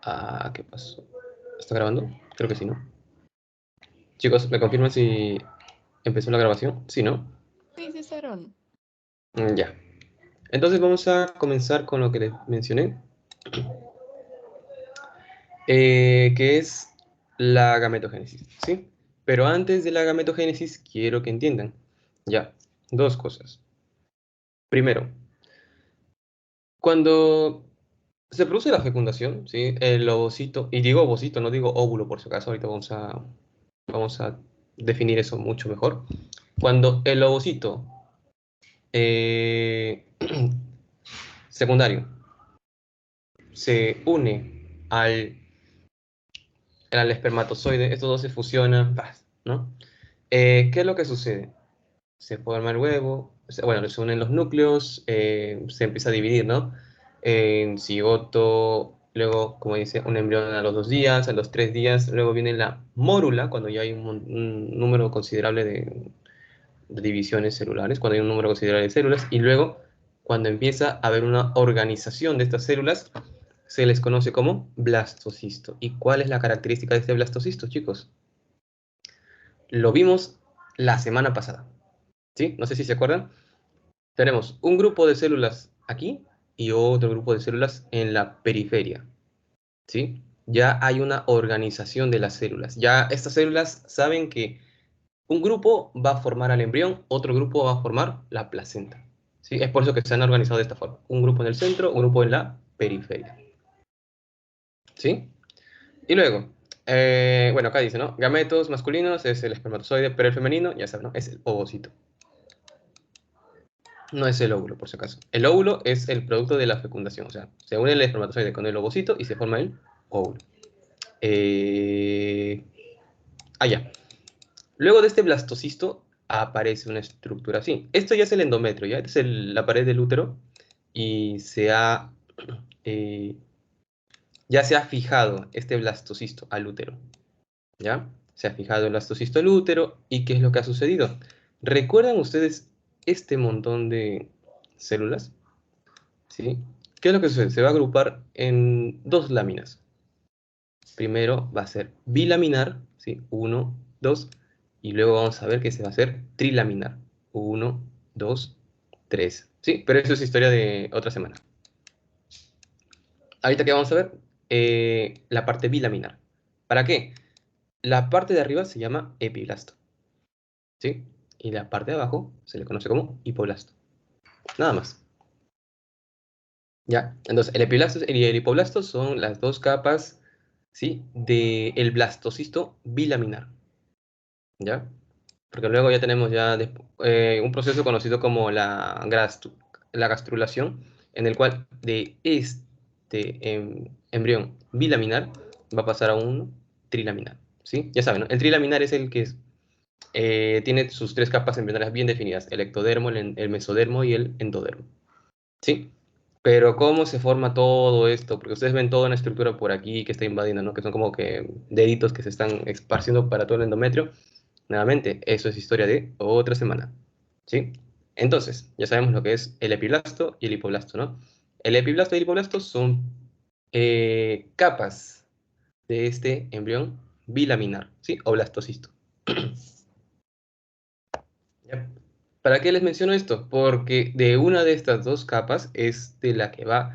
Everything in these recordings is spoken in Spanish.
Ah, ¿qué pasó? ¿Está grabando? Creo que sí, ¿no? Chicos, ¿me confirman si empezó la grabación? Sí, ¿no? Sí, sí, Sharon. Ya. Entonces vamos a comenzar con lo que les mencioné, que es la gametogénesis, ¿sí? Pero antes de la gametogénesis quiero que entiendan, ya, dos cosas. Primero, cuando se produce la fecundación, ¿sí? El ovocito, y digo ovocito, no digo óvulo por si acaso, ahorita vamos a definir eso mucho mejor. Cuando el ovocito eh, secundario se une al espermatozoide, estos dos se fusionan, ¿no? ¿Qué es lo que sucede? Se forma el huevo, bueno, se unen los núcleos, se empieza a dividir, ¿no? En cigoto, luego, como dice, un embrión a los 2 días, a los 3 días, luego viene la mórula, cuando ya hay un número considerable de divisiones celulares, cuando hay un número considerable de células, y luego, cuando empieza a haber una organización de estas células, se les conoce como blastocisto. ¿Y cuál es la característica de este blastocisto, chicos? Lo vimos la semana pasada, ¿sí? No sé si se acuerdan. Tenemos un grupo de células aquí y otro grupo de células en la periferia, ¿sí? Ya hay una organización de las células. Ya estas células saben que un grupo va a formar al embrión, otro grupo va a formar la placenta, ¿sí? Es por eso que se han organizado de esta forma. Un grupo en el centro, un grupo en la periferia, ¿sí? Y luego, bueno, acá dice, ¿no? Gametos masculinos es el espermatozoide, pero el femenino, ya saben, ¿no? Es el ovocito. No es el óvulo, por si acaso. El óvulo es el producto de la fecundación, o sea, se une el espermatozoide con el ovocito y se forma el óvulo. Eh... Ya. Luego de este blastocisto aparece una estructura así. Esto ya es el endometrio, ¿ya? Esta es la pared del útero y eh, ya se ha fijado este blastocisto al útero, ¿ya? Se ha fijado el blastocisto al útero y ¿qué es lo que ha sucedido? ¿Recuerdan ustedes este montón de células? ¿Sí? ¿Qué es lo que sucede? Se va a agrupar en dos láminas. Primero va a ser bilaminar, ¿sí? Uno, dos, y luego vamos a ver que se va a hacer trilaminar. Uno, dos, tres. Sí, pero eso es historia de otra semana. Ahorita que vamos a ver la parte bilaminar. ¿Para qué? La parte de arriba se llama epiblasto, ¿sí? Y la parte de abajo se le conoce como hipoblasto. Nada más. ¿Ya? Entonces, el epiblasto y el hipoblasto son las dos capas, ¿sí? Del blastocisto bilaminar. ¿Ya? Porque luego ya tenemos ya un proceso conocido como la gastrulación, en el cual de este embrión bilaminar va a pasar a un trilaminar, ¿sí? Ya saben, ¿no? El trilaminar es el que tiene sus tres capas embrionarias bien definidas, el ectodermo, el mesodermo y el endodermo, ¿sí? Pero ¿cómo se forma todo esto? Porque ustedes ven toda una estructura por aquí que está invadiendo, ¿no? Que son como que deditos que se están esparciendo para todo el endometrio. Nuevamente, eso es historia de otra semana, ¿sí? Entonces, ya sabemos lo que es el epiblasto y el hipoblasto, ¿no? El epiblasto y el hipoblasto son capas de este embrión bilaminar, ¿sí? O blastocisto. ¿Ya? ¿Para qué les menciono esto? Porque de una de estas dos capas es de la que van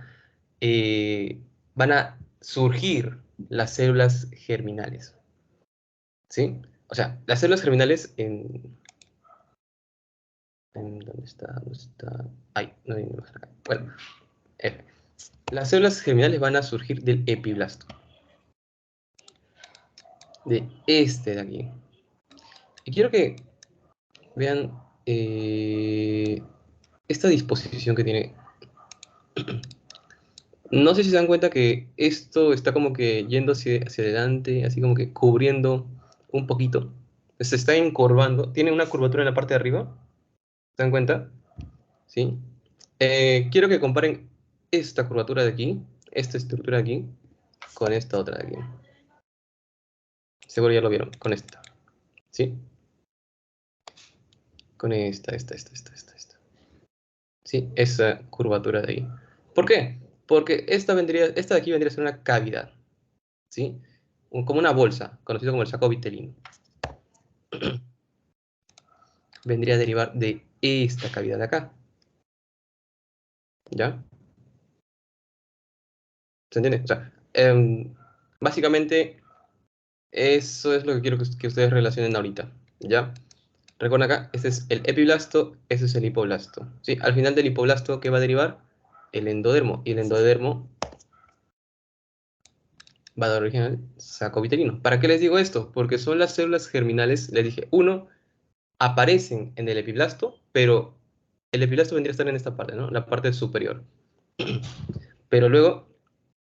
a surgir las células germinales, ¿sí? O sea, las células germinales ¿dónde está? ¿Dónde está? Ay, no hay más acá. Bueno, F. Las células germinales van a surgir del epiblasto, de este de aquí. Y quiero que vean esta disposición que tiene. No sé si se dan cuenta que esto está como que yendo hacia adelante, así como que cubriendo un poquito. Se está encorvando. Tiene una curvatura en la parte de arriba. ¿Se dan cuenta? ¿Sí? Quiero que comparen esta curvatura de aquí, esta estructura de aquí, con esta otra de aquí. Seguro ya lo vieron, con esta. ¿Sí? Con esta. ¿Sí? Esa curvatura de ahí. ¿Por qué? Porque esta de aquí vendría a ser una cavidad. ¿sí? Como una bolsa, conocido como el saco vitelino. Vendría a derivar de esta cavidad de acá, ¿ya? ¿Se entiende? O sea, básicamente eso es lo que quiero que ustedes relacionen ahorita, ¿ya? Recuerden acá, este es el epiblasto, este es el hipoblasto, ¿sí? Al final del hipoblasto, ¿qué va a derivar? El endodermo, y el endodermo va a dar origen al saco vitelino. ¿Para qué les digo esto? Porque son las células germinales, les dije, uno, aparecen en el epiblasto, pero el epiblasto vendría a estar en esta parte, ¿no? La parte superior. Pero luego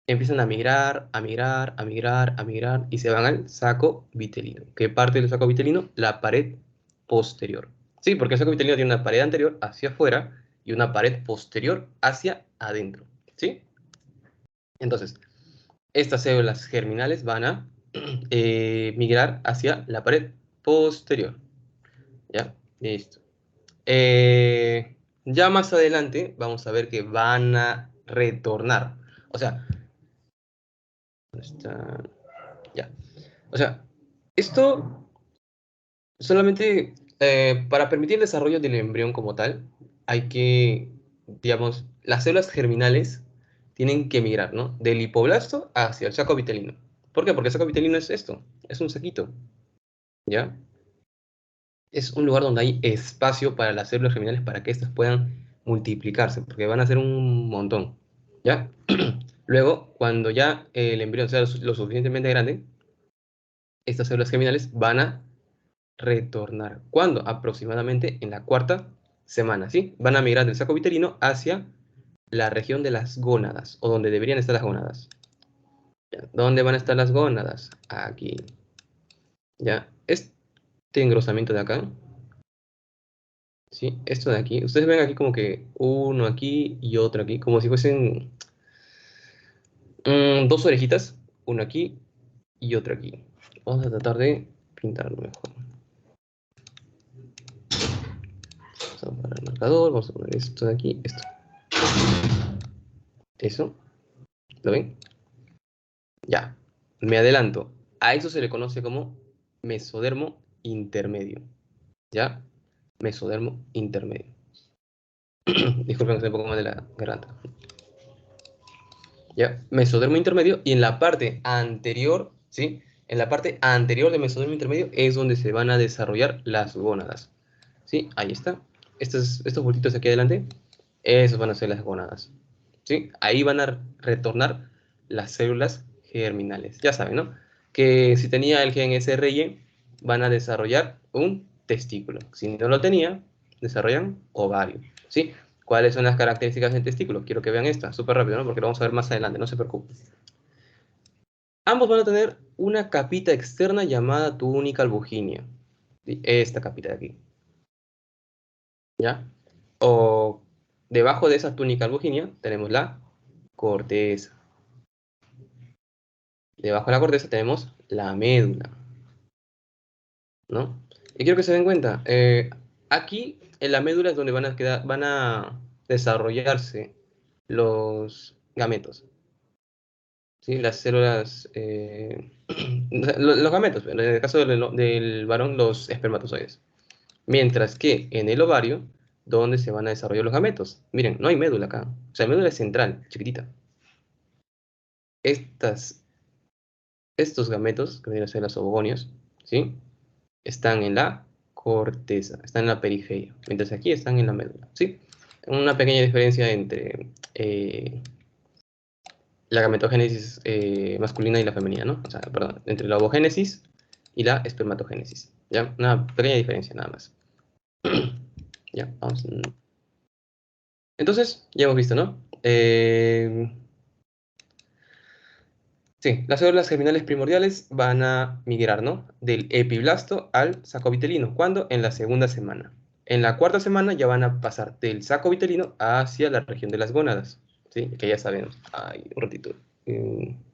empiezan a migrar, a migrar, a migrar, a migrar, y se van al saco vitelino. ¿Qué parte del saco vitelino? La pared posterior. Sí, porque el saco vitelino tiene una pared anterior hacia afuera y una pared posterior hacia adentro. ¿Sí? Entonces, estas células germinales van a migrar hacia la pared posterior. ¿Ya? Listo. Ya más adelante vamos a ver que van a retornar. O sea, ¿dónde está? Ya. O sea, esto solamente para permitir el desarrollo del embrión como tal, hay que, digamos, las células germinales tienen que migrar, ¿no? Del hipoblasto hacia el saco vitelino. ¿Por qué? Porque el saco vitelino es esto, es un saquito, ¿ya? Es un lugar donde hay espacio para las células germinales para que éstas puedan multiplicarse, porque van a ser un montón, ¿ya? Luego, cuando ya el embrión sea lo suficientemente grande, estas células germinales van a retornar. ¿Cuándo? Aproximadamente en la cuarta semana, ¿sí? Van a migrar del saco vitelino hacia la región de las gónadas, o donde deberían estar las gónadas. ¿Ya? ¿Dónde van a estar las gónadas? Aquí. ¿Ya? Este engrosamiento de acá, ¿sí? Esto de aquí. Ustedes ven aquí como que uno aquí y otro aquí, como si fuesen dos orejitas, uno aquí y otro aquí. Vamos a tratar de pintarlo mejor. Vamos a poner el marcador, vamos a poner esto de aquí, esto. Eso, ¿lo ven? Ya, me adelanto. A eso se le conoce como mesodermo intermedio. ¿Ya? Mesodermo intermedio. Disculpen que estoy un poco mal de la garganta. ¿Ya? Mesodermo intermedio. Y en la parte anterior, ¿sí? En la parte anterior del mesodermo intermedio es donde se van a desarrollar las gónadas. ¿Sí? Ahí está. Estos bultitos aquí adelante, esos van a ser las gónadas. ¿Sí? Ahí van a retornar las células germinales. Ya saben, ¿no? Que si tenía el gen SRY, van a desarrollar un testículo. Si no lo tenía, desarrollan ovario. ¿Sí? ¿Cuáles son las características del testículo? Quiero que vean esta, súper rápido, ¿no? Porque lo vamos a ver más adelante, no se preocupen. Ambos van a tener una capita externa llamada túnica albuginea. ¿Sí? Esta capita de aquí. ¿Ya? O debajo de esa túnica albuginea tenemos la corteza. Debajo de la corteza tenemos la médula, ¿no? Y quiero que se den cuenta, aquí en la médula es donde van a desarrollarse los gametos, ¿sí? Las células, los gametos, en el caso del varón, los espermatozoides. Mientras que en el ovario, donde se van a desarrollar los gametos. Miren, no hay médula acá. O sea, la médula es central, chiquitita. Estas, estos gametos, que vienen a ser las ovogonias, ¿sí? Están en la corteza, están en la periferia, mientras que aquí están en la médula, ¿sí? Una pequeña diferencia entre la gametogénesis masculina y la femenina, ¿no? O sea, perdón, entre la ovogénesis y la espermatogénesis, ¿ya? Una pequeña diferencia nada más. Ya, vamos. Entonces, ya hemos visto, ¿no? Sí, las células germinales primordiales van a migrar, ¿no? Del epiblasto al saco vitelino. ¿Cuándo? En la segunda semana. En la cuarta semana ya van a pasar del saco vitelino hacia la región de las gónadas. ¿Sí? Que ya sabemos. Ay, un ratito. Un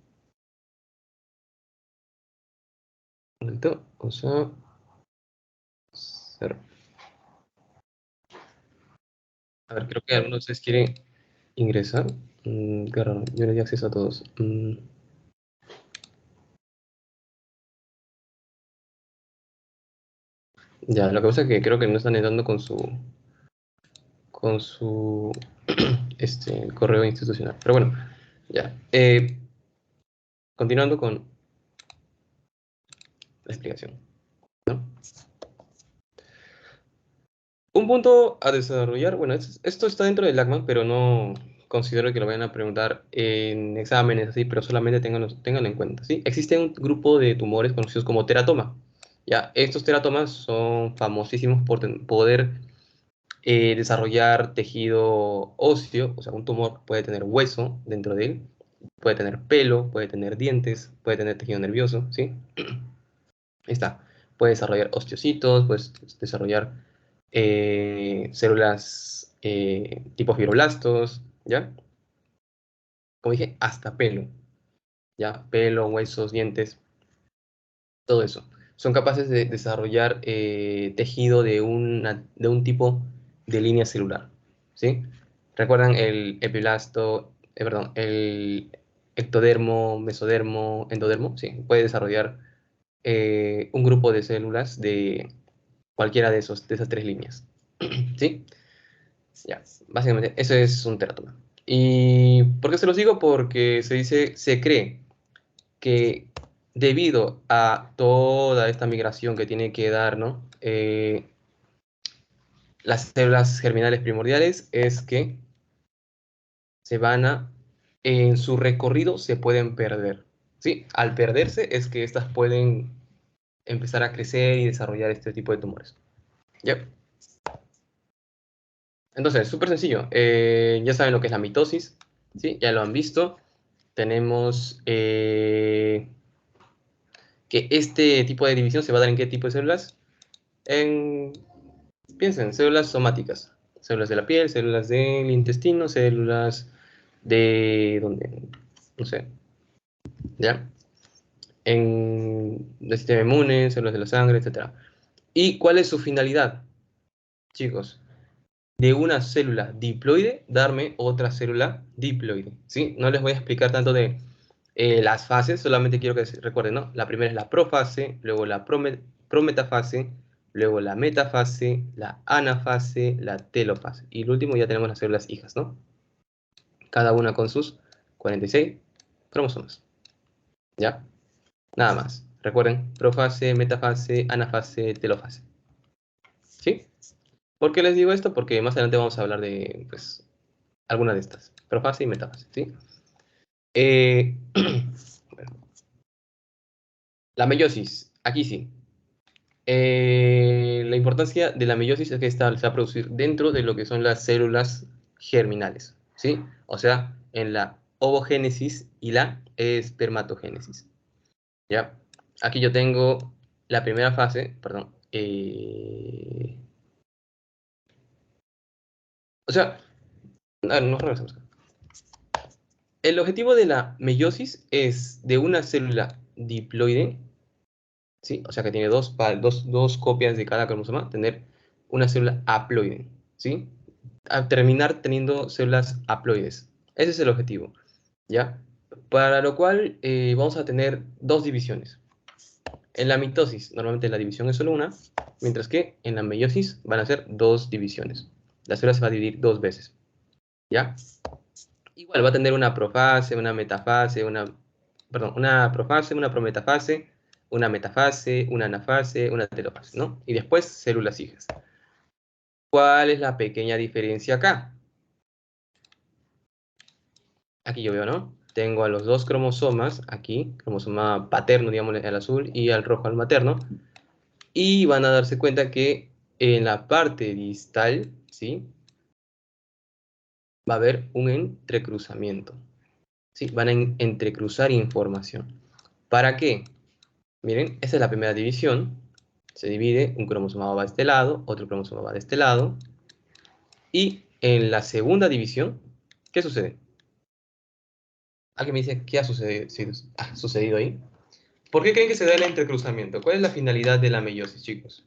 ratito. O sea, cero. A ver, creo que algunos de ustedes quieren ingresar. Qué raro, yo les di acceso a todos. Ya, lo que pasa es que creo que no están entrando con su correo institucional. Pero bueno, ya. Continuando con la explicación, ¿no? Un punto a desarrollar, bueno, esto está dentro del LACMAN, pero no considero que lo vayan a preguntar en exámenes así, pero solamente ténganlo en cuenta, ¿sí? Existe un grupo de tumores conocidos como teratoma. Ya, estos teratomas son famosísimos por poder desarrollar tejido óseo, o sea, un tumor puede tener hueso dentro de él, puede tener pelo, puede tener dientes, puede tener tejido nervioso, ¿sí? Ahí está. Puede desarrollar osteocitos, puede desarrollar células tipo fibroblastos, ¿ya? Como dije, hasta pelo, ¿ya? Pelo, huesos, dientes, todo eso. Son capaces de desarrollar tejido de un tipo de línea celular, ¿sí? ¿Recuerdan el epiblasto, perdón, el ectodermo, mesodermo, endodermo? Sí, puede desarrollar un grupo de células de cualquiera de esas tres líneas. ¿Sí? Ya, básicamente, eso es un teratoma. ¿Y por qué se los digo? Porque se cree que debido a toda esta migración que tiene que dar, ¿no? Las células germinales primordiales es que se van a, en su recorrido se pueden perder, ¿sí? Al perderse es que estas pueden empezar a crecer y desarrollar este tipo de tumores. ¿Ya? Entonces, súper sencillo. Ya saben lo que es la mitosis, ¿sí? Ya lo han visto. Tenemos que este tipo de división se va a dar en qué tipo de células. En, piensen, células somáticas. Células de la piel, células del intestino, células de, ¿dónde? No sé, ¿ya? En el sistema inmune, células de la sangre, etcétera. ¿Y cuál es su finalidad, chicos? De una célula diploide, darme otra célula diploide, ¿sí? No les voy a explicar tanto de las fases, solamente quiero que recuerden, ¿no? La primera es la profase, luego la prometafase, luego la metafase, la anafase, la telofase. Y el último ya tenemos las células hijas, ¿no? Cada una con sus 46 cromosomas, ¿ya? Nada más. Recuerden, profase, metafase, anafase, telofase. ¿Sí? ¿Por qué les digo esto? Porque más adelante vamos a hablar de, pues, alguna de estas. Profase y metafase, ¿sí? Eh, bueno, la meiosis, aquí sí. La importancia de la meiosis es que esta se va a producir dentro de lo que son las células germinales, ¿sí? O sea, en la ovogénesis y la espermatogénesis, ¿ya? Aquí yo tengo la primera fase, perdón. O sea, a ver, nos regresamos acá. El objetivo de la meiosis es de una célula diploide, ¿sí? O sea que tiene dos copias de cada cromosoma, tener una célula haploide, ¿sí? A terminar teniendo células haploides. Ese es el objetivo, ¿ya? Para lo cual vamos a tener dos divisiones. En la mitosis, normalmente la división es solo una, mientras que en la meiosis van a ser dos divisiones. La célula se va a dividir dos veces, ¿ya? Igual va a tener una profase, una metafase, perdón, una profase, una prometafase, una metafase, una anafase, una telofase, ¿no? Y después células hijas. ¿Cuál es la pequeña diferencia acá? Aquí yo veo, ¿no? Tengo a los dos cromosomas aquí, cromosoma paterno, digamos, al azul, y al rojo al materno, y van a darse cuenta que en la parte distal, ¿sí? Va a haber un entrecruzamiento, ¿sí? Van a entrecruzar información. ¿Para qué? Miren, esa es la primera división. Se divide, un cromosoma va de este lado, otro cromosoma va de este lado. Y en la segunda división, ¿qué sucede? ¿Alguien me dice qué ha sucedido ahí? ¿Por qué creen que se da el entrecruzamiento? ¿Cuál es la finalidad de la meiosis, chicos?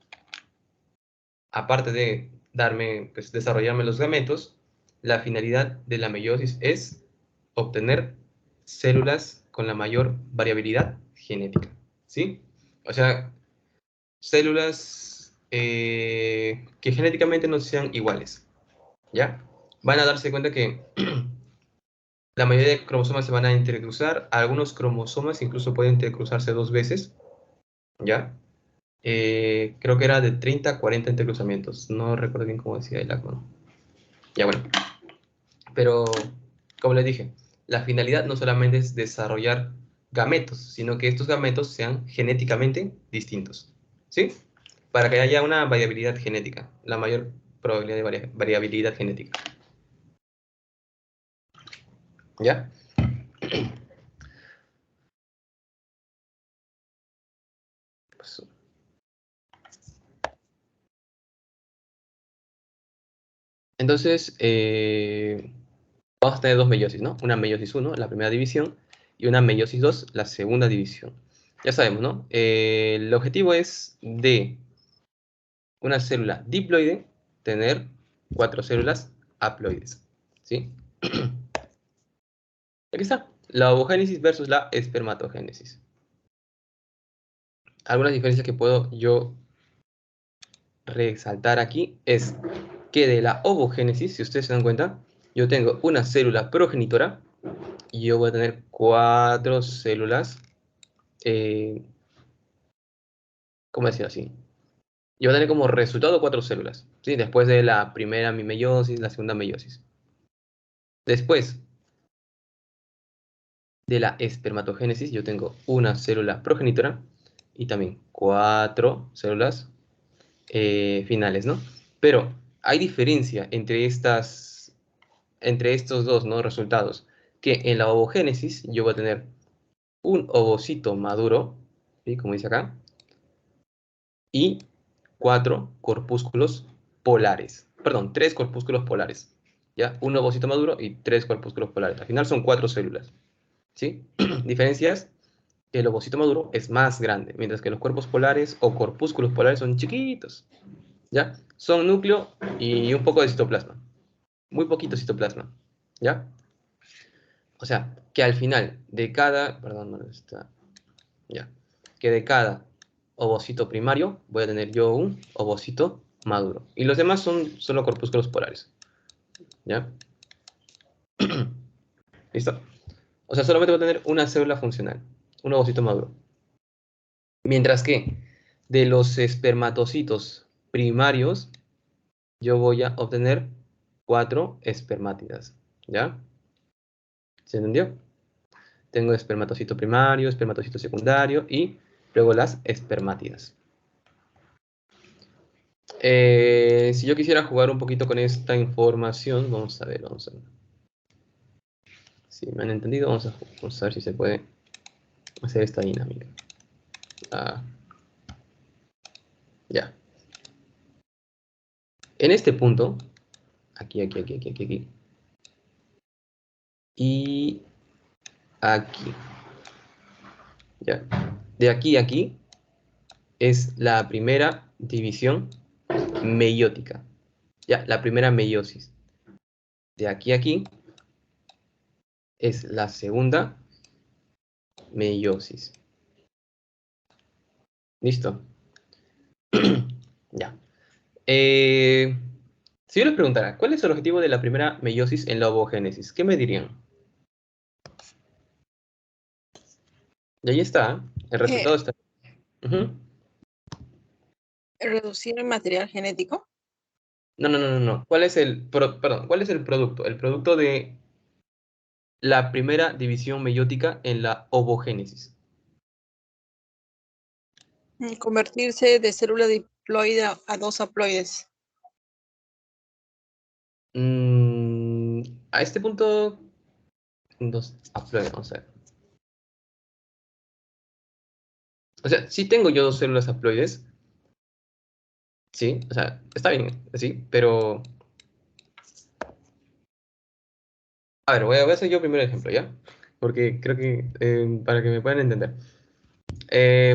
Aparte de darme, pues, desarrollarme los gametos, la finalidad de la meiosis es obtener células con la mayor variabilidad genética, ¿sí? O sea, células que genéticamente no sean iguales, ¿ya? Van a darse cuenta que la mayoría de cromosomas se van a intercruzar, algunos cromosomas incluso pueden intercruzarse 2 veces, ¿ya? Creo que era de 30 a 40 intercruzamientos, no recuerdo bien cómo decía el átomo. Ya bueno, pero como les dije, la finalidad no solamente es desarrollar gametos, sino que estos gametos sean genéticamente distintos, ¿sí? Para que haya una variabilidad genética, la mayor probabilidad de variabilidad genética, ¿ya? Pues, entonces, vamos a tener dos meiosis, ¿no? Una meiosis 1, la primera división, y una meiosis 2, la segunda división. Ya sabemos, ¿no? El objetivo es de una célula diploide tener 4 células haploides, ¿sí? Aquí está, la ovogénesis versus la espermatogénesis. Algunas diferencias que puedo yo resaltar aquí es que de la ovogénesis, si ustedes se dan cuenta, yo tengo una célula progenitora y yo voy a tener 4 células, ¿cómo decirlo así? Yo voy a tener como resultado 4 células, ¿sí? Después de la primera meiosis, la segunda meiosis. Después de la espermatogénesis, yo tengo una célula progenitora y también 4 células finales, ¿no? Pero hay diferencia entre estos dos, ¿no? Resultados, que en la ovogénesis yo voy a tener un ovocito maduro, ¿sí? Como dice acá, y 4 corpúsculos polares, perdón, 3 corpúsculos polares, ¿ya? Un ovocito maduro y 3 corpúsculos polares. Al final son 4 células, ¿sí? Diferencias, que el ovocito maduro es más grande, mientras que los cuerpos polares o corpúsculos polares son chiquitos, ¿ya? Son núcleo y un poco de citoplasma, muy poquito citoplasma, ¿ya? O sea, que al final de cada, perdón, no está, ya, que de cada ovocito primario voy a tener yo un ovocito maduro. Y los demás son solo corpúsculos polares, ¿ya? ¿Listo? O sea, solamente voy a tener una célula funcional, un ovocito maduro. Mientras que de los espermatocitos primarios, yo voy a obtener 4 espermátidas, ¿ya? ¿Se entendió? Tengo espermatocito primario, espermatocito secundario y luego las espermátidas. Si yo quisiera jugar un poquito con esta información, vamos a ver, vamos a ver. Si me han entendido, vamos a ver si se puede hacer esta dinámica. Ah, ya. En este punto, aquí, y aquí, ya. De aquí a aquí es la primera división meiótica, ya, la primera meiosis. De aquí a aquí es la segunda meiosis. ¿Listo? Ya. Si yo les preguntara, ¿cuál es el objetivo de la primera meiosis en la ovogénesis? ¿Qué me dirían? Y ahí está, el Eh, resultado está. Ujú. Reducir el material genético. No, no, no, no, no. ¿Cuál es perdón, ¿cuál es el producto? El producto de la primera división meiótica en la ovogénesis. Convertirse de célula diploide a dos haploides. Mm, a este punto, vamos a ver. O sea, sí tengo yo 2 células haploides, sí, o sea, está bien, sí, pero... A ver, voy a hacer yo primero el ejemplo, ¿ya? Porque creo que, para que me puedan entender.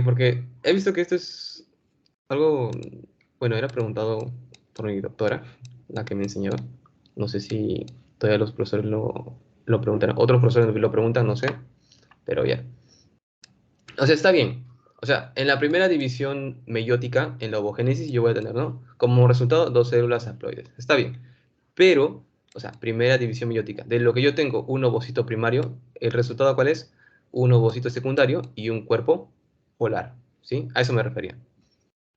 Porque he visto que esto es algo, bueno, era preguntado por mi doctora, la que me enseñó. No sé si todavía los profesores lo preguntan. Otros profesores lo preguntan, no sé, pero ya. O sea, está bien. O sea, en la primera división meiótica, en la ovogénesis, yo voy a tener, ¿no? Como resultado, dos células haploides. Está bien. Pero, o sea, primera división meiótica. De lo que yo tengo un ovocito primario, ¿el resultado cuál es? Un ovocito secundario y un cuerpo polar. ¿Sí? A eso me refería.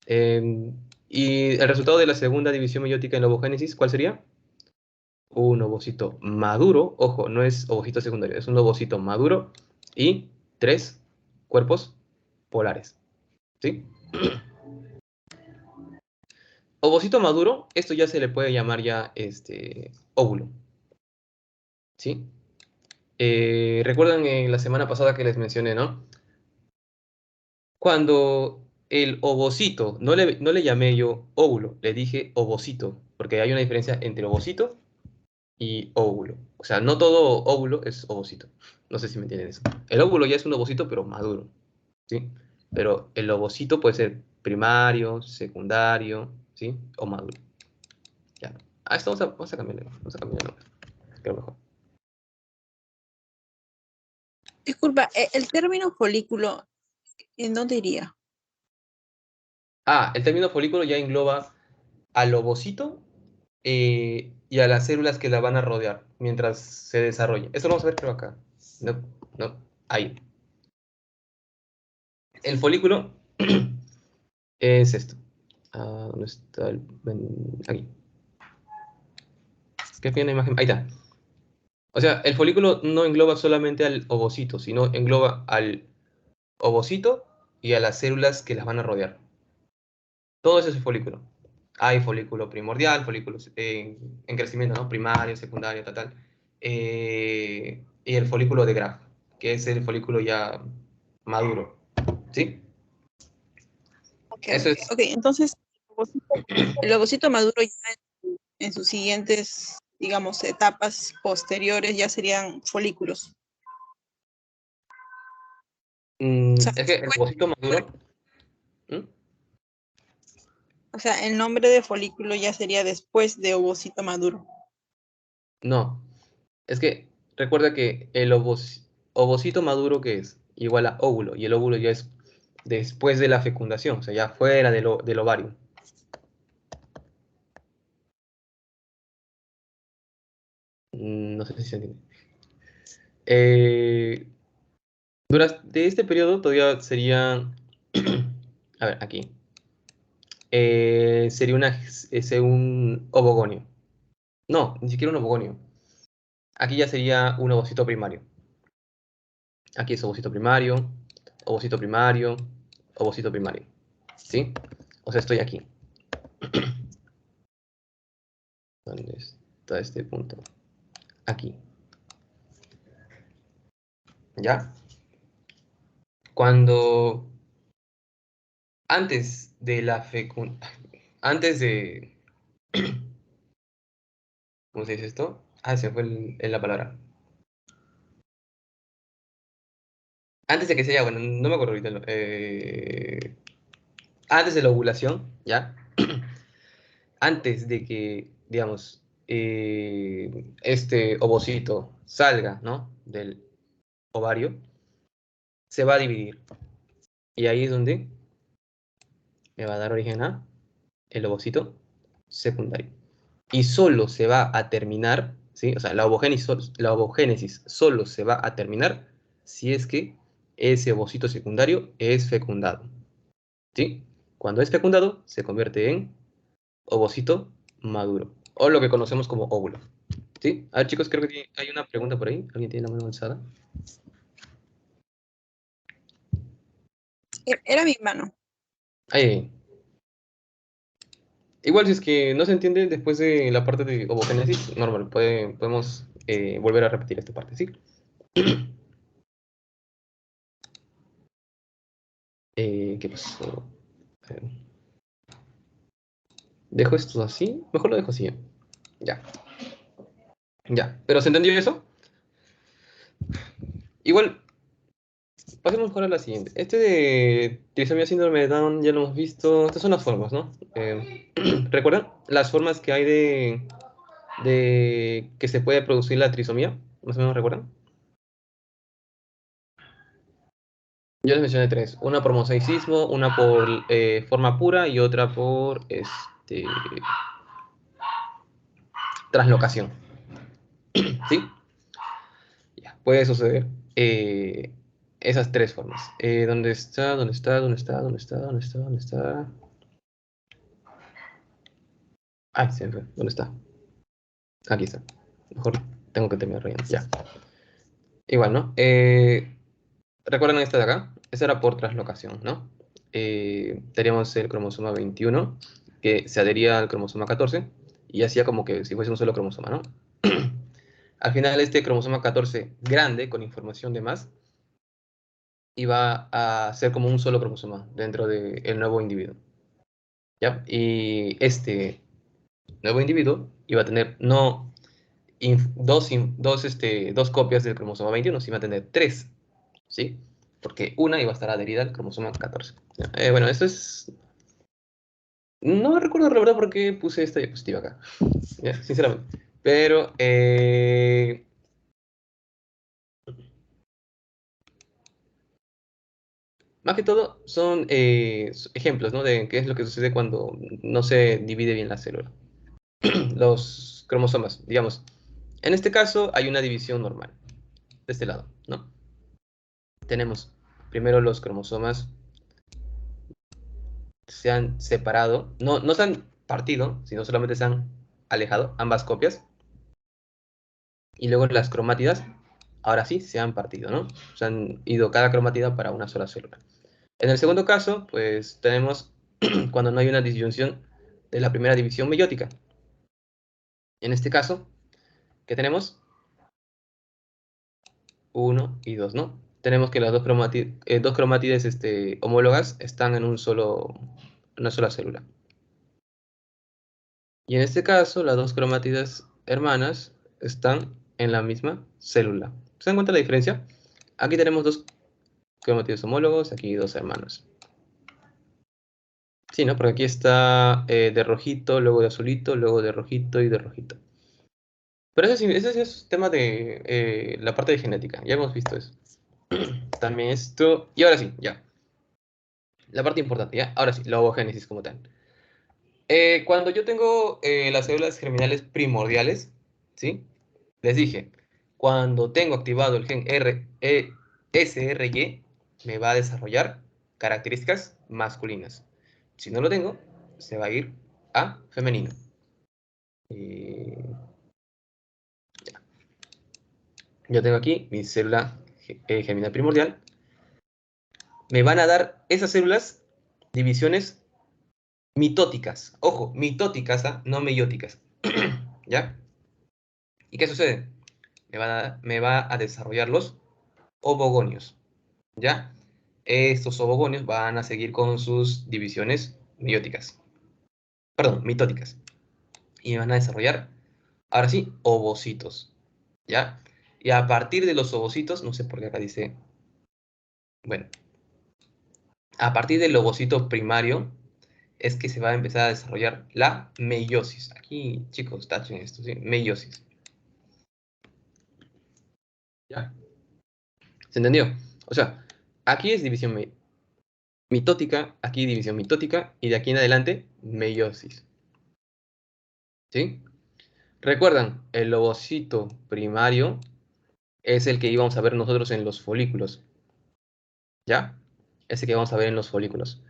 Y el resultado de la segunda división meiótica en la ovogénesis, ¿cuál sería? Un ovocito maduro. Ojo, no es ovocito secundario, es un ovocito maduro y tres cuerpos polares. ¿Sí? Ovocito maduro, esto ya se le puede llamar ya óvulo. ¿Sí? Recuerdan en la semana pasada que les mencioné, ¿no? Cuando el ovocito, no le llamé yo óvulo, le dije ovocito, porque hay una diferencia entre ovocito y óvulo. O sea, no todo óvulo es ovocito. No sé si me entienden eso. El óvulo ya es un ovocito, pero maduro, ¿sí? Pero el ovocito puede ser primario, secundario, ¿sí? O maduro. Ya. Ah, esto vamos a cambiarle. Vamos a cambiarle. Creo mejor. Disculpa, el término folículo, ¿en dónde iría? Ah, el término folículo ya engloba al ovocito y a las células que la van a rodear mientras se desarrolla. Eso lo vamos a ver, creo, acá. No, no, ahí. El folículo es esto. Ah, ¿dónde está aquí? Es que aquí hay una imagen. Ahí está. O sea, el folículo no engloba solamente al ovocito, sino engloba al ovocito y a las células que las van a rodear. Todo eso es el folículo. Hay folículo primordial, folículos en crecimiento, ¿no? Primario, secundario, tal, tal. Y el folículo de Graf, que es el folículo ya maduro. ¿Sí? Ok, Eso ok, es. ok. Entonces, el ovocito maduro ya en sus siguientes, digamos, etapas posteriores ya serían folículos. O sea, Es que el ovocito maduro. ¿Mm? o sea, el nombre de folículo ya sería después de ovocito maduro. No. Es que recuerda que el ovocito maduro, ¿qué es? Igual a óvulo. Y el óvulo ya es después de la fecundación, o sea, ya fuera del ovario. No sé si se entiende. Eh, Durante este periodo todavía sería, a ver, aquí, sería un ovogonio. No, ni siquiera un ovogonio. Aquí ya sería un ovocito primario. Aquí es ovocito primario, ovocito primario, ovocito primario. ¿Sí? O sea, estoy aquí. ¿Dónde está este punto? Aquí. ¿Ya? Cuando antes de la antes de, ¿cómo se dice esto? Ah, se fue la palabra. Antes de que sea, bueno, no me acuerdo ahorita. Antes de la ovulación, ¿ya? Antes de que, digamos, este ovocito salga, ¿no? Del ovario, se va a dividir. Y ahí es donde me va a dar origen a el ovocito secundario. Y solo se va a terminar, ¿sí? O sea, la ovogénesis solo se va a terminar si es que ese ovocito secundario es fecundado, ¿sí? Cuando es fecundado, se convierte en ovocito maduro, o lo que conocemos como óvulo, ¿sí? A ver, chicos, creo que hay una pregunta por ahí. ¿Alguien tiene la mano alzada? Era mi mano. Ahí. Igual si es que no se entiende después de la parte de ovogénesis, normal, podemos volver a repetir esta parte, ¿sí? ¿Qué pasó? A ver. ¿Dejo esto así? Mejor lo dejo así. Ya, ya. ¿Pero se entendió eso? Igual, pasemos mejor a la siguiente. Este de trisomía síndrome de Down ya lo hemos visto. Estas son las formas, ¿no? ¿Recuerdan las formas que hay de que se puede producir la trisomía? ¿Más o menos recuerdan? Yo les mencioné tres. Una por mosaicismo, una por forma pura y otra por translocación. ¿Sí? Ya, puede suceder esas tres formas. ¿Dónde está? ¿Dónde está? ¿Dónde está? ¿Dónde está? ¿Dónde está? ¿Dónde está? Ah, se me fue. ¿Dónde está? Aquí está. Mejor tengo que terminar rayando. Ya. Igual, ¿no? ¿Recuerdan esta de acá? Esa era por translocación, ¿no? Teníamos el cromosoma 21, que se adhería al cromosoma 14, y hacía como que si fuese un solo cromosoma, ¿no? Al final, este cromosoma 14 grande, con información de más, iba a ser como un solo cromosoma dentro del nuevo individuo, ¿ya? Y este nuevo individuo iba a tener no dos copias del cromosoma 21, sino iba a tener tres, ¿sí? Porque una iba a estar adherida al cromosoma 14. Bueno, esto es... No recuerdo la verdad por qué puse esta diapositiva acá, ¿ya? Sinceramente. Pero, más que todo, son ejemplos, ¿no? De qué es lo que sucede cuando no se divide bien la célula. Los cromosomas, digamos. En este caso, hay una división normal, de este lado, ¿no? Tenemos primero los cromosomas se han separado, no se han partido, sino solamente se han alejado, ambas copias. Y luego las cromátidas, ahora sí, se han partido, ¿no? Se han ido cada cromatida para una sola célula. En el segundo caso, pues tenemos cuando no hay una disyunción de la primera división meiótica. En este caso, ¿qué tenemos? 1 y 2, ¿no? Tenemos que las dos cromátides homólogas están en una sola célula. Y en este caso, las dos cromátidas hermanas están en la misma célula. ¿Se dan cuenta la diferencia? Aquí tenemos dos cromátidos homólogos, aquí dos hermanos. Sí, ¿no? Porque aquí está de rojito, luego de azulito, luego de rojito y de rojito. Pero ese sí es tema de la parte de genética. Ya hemos visto eso. También esto. Y ahora sí, ya. La parte importante, ¿ya? Ahora sí, la ovogénesis como tal. Cuando yo tengo las células germinales primordiales, ¿sí? Les dije, cuando tengo activado el gen SRY, me va a desarrollar características masculinas. Si no lo tengo, se va a ir a femenino. Ya. Yo tengo aquí mi célula germinal primordial. Me van a dar esas células divisiones mitóticas. Ojo, mitóticas, ¿ah? No meióticas. ¿Ya? ¿Y qué sucede? Me va a desarrollar los ovogonios. ¿Ya? Estos ovogonios van a seguir con sus divisiones meióticas. Perdón, mitóticas. Y van a desarrollar, ahora sí, ovocitos. ¿Ya? Y a partir de los ovocitos, no sé por qué acá dice, bueno, a partir del ovocito primario es que se va a empezar a desarrollar la meiosis. Aquí, chicos, tachen esto, ¿sí? Meiosis. ¿Ya? ¿Se entendió? O sea, aquí es división mitótica, aquí división mitótica, y de aquí en adelante, meiosis. ¿Sí? ¿Recuerdan? El ovocito primario es el que íbamos a ver nosotros en los folículos. ¿Ya? Ese que vamos a ver en los folículos.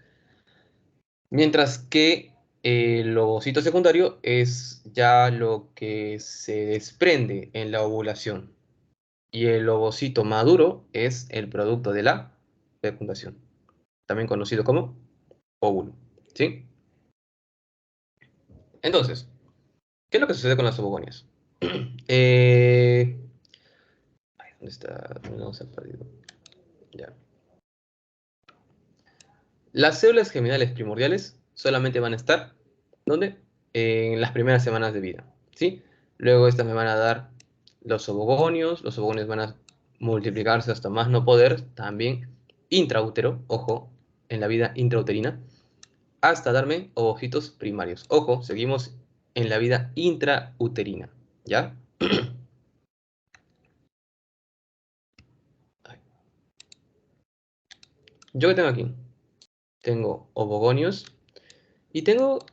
Mientras que el ovocito secundario es ya lo que se desprende en la ovulación. Y el ovocito maduro es el producto de la fecundación, también conocido como óvulo. ¿Sí? Entonces, ¿qué es lo que sucede con las ovogonias? Eh, ¿Dónde está? No se ha perdido. Ya. Las células germinales primordiales solamente van a estar, ¿dónde? En las primeras semanas de vida, ¿sí? Luego estas me van a dar los ovogonios van a multiplicarse hasta más no poder, también intraútero, ojo, en la vida intrauterina, hasta darme ovocitos primarios. Ojo, seguimos en la vida intrauterina, ¿ya? ¿Yo qué tengo aquí? Tengo ovogonios y tengo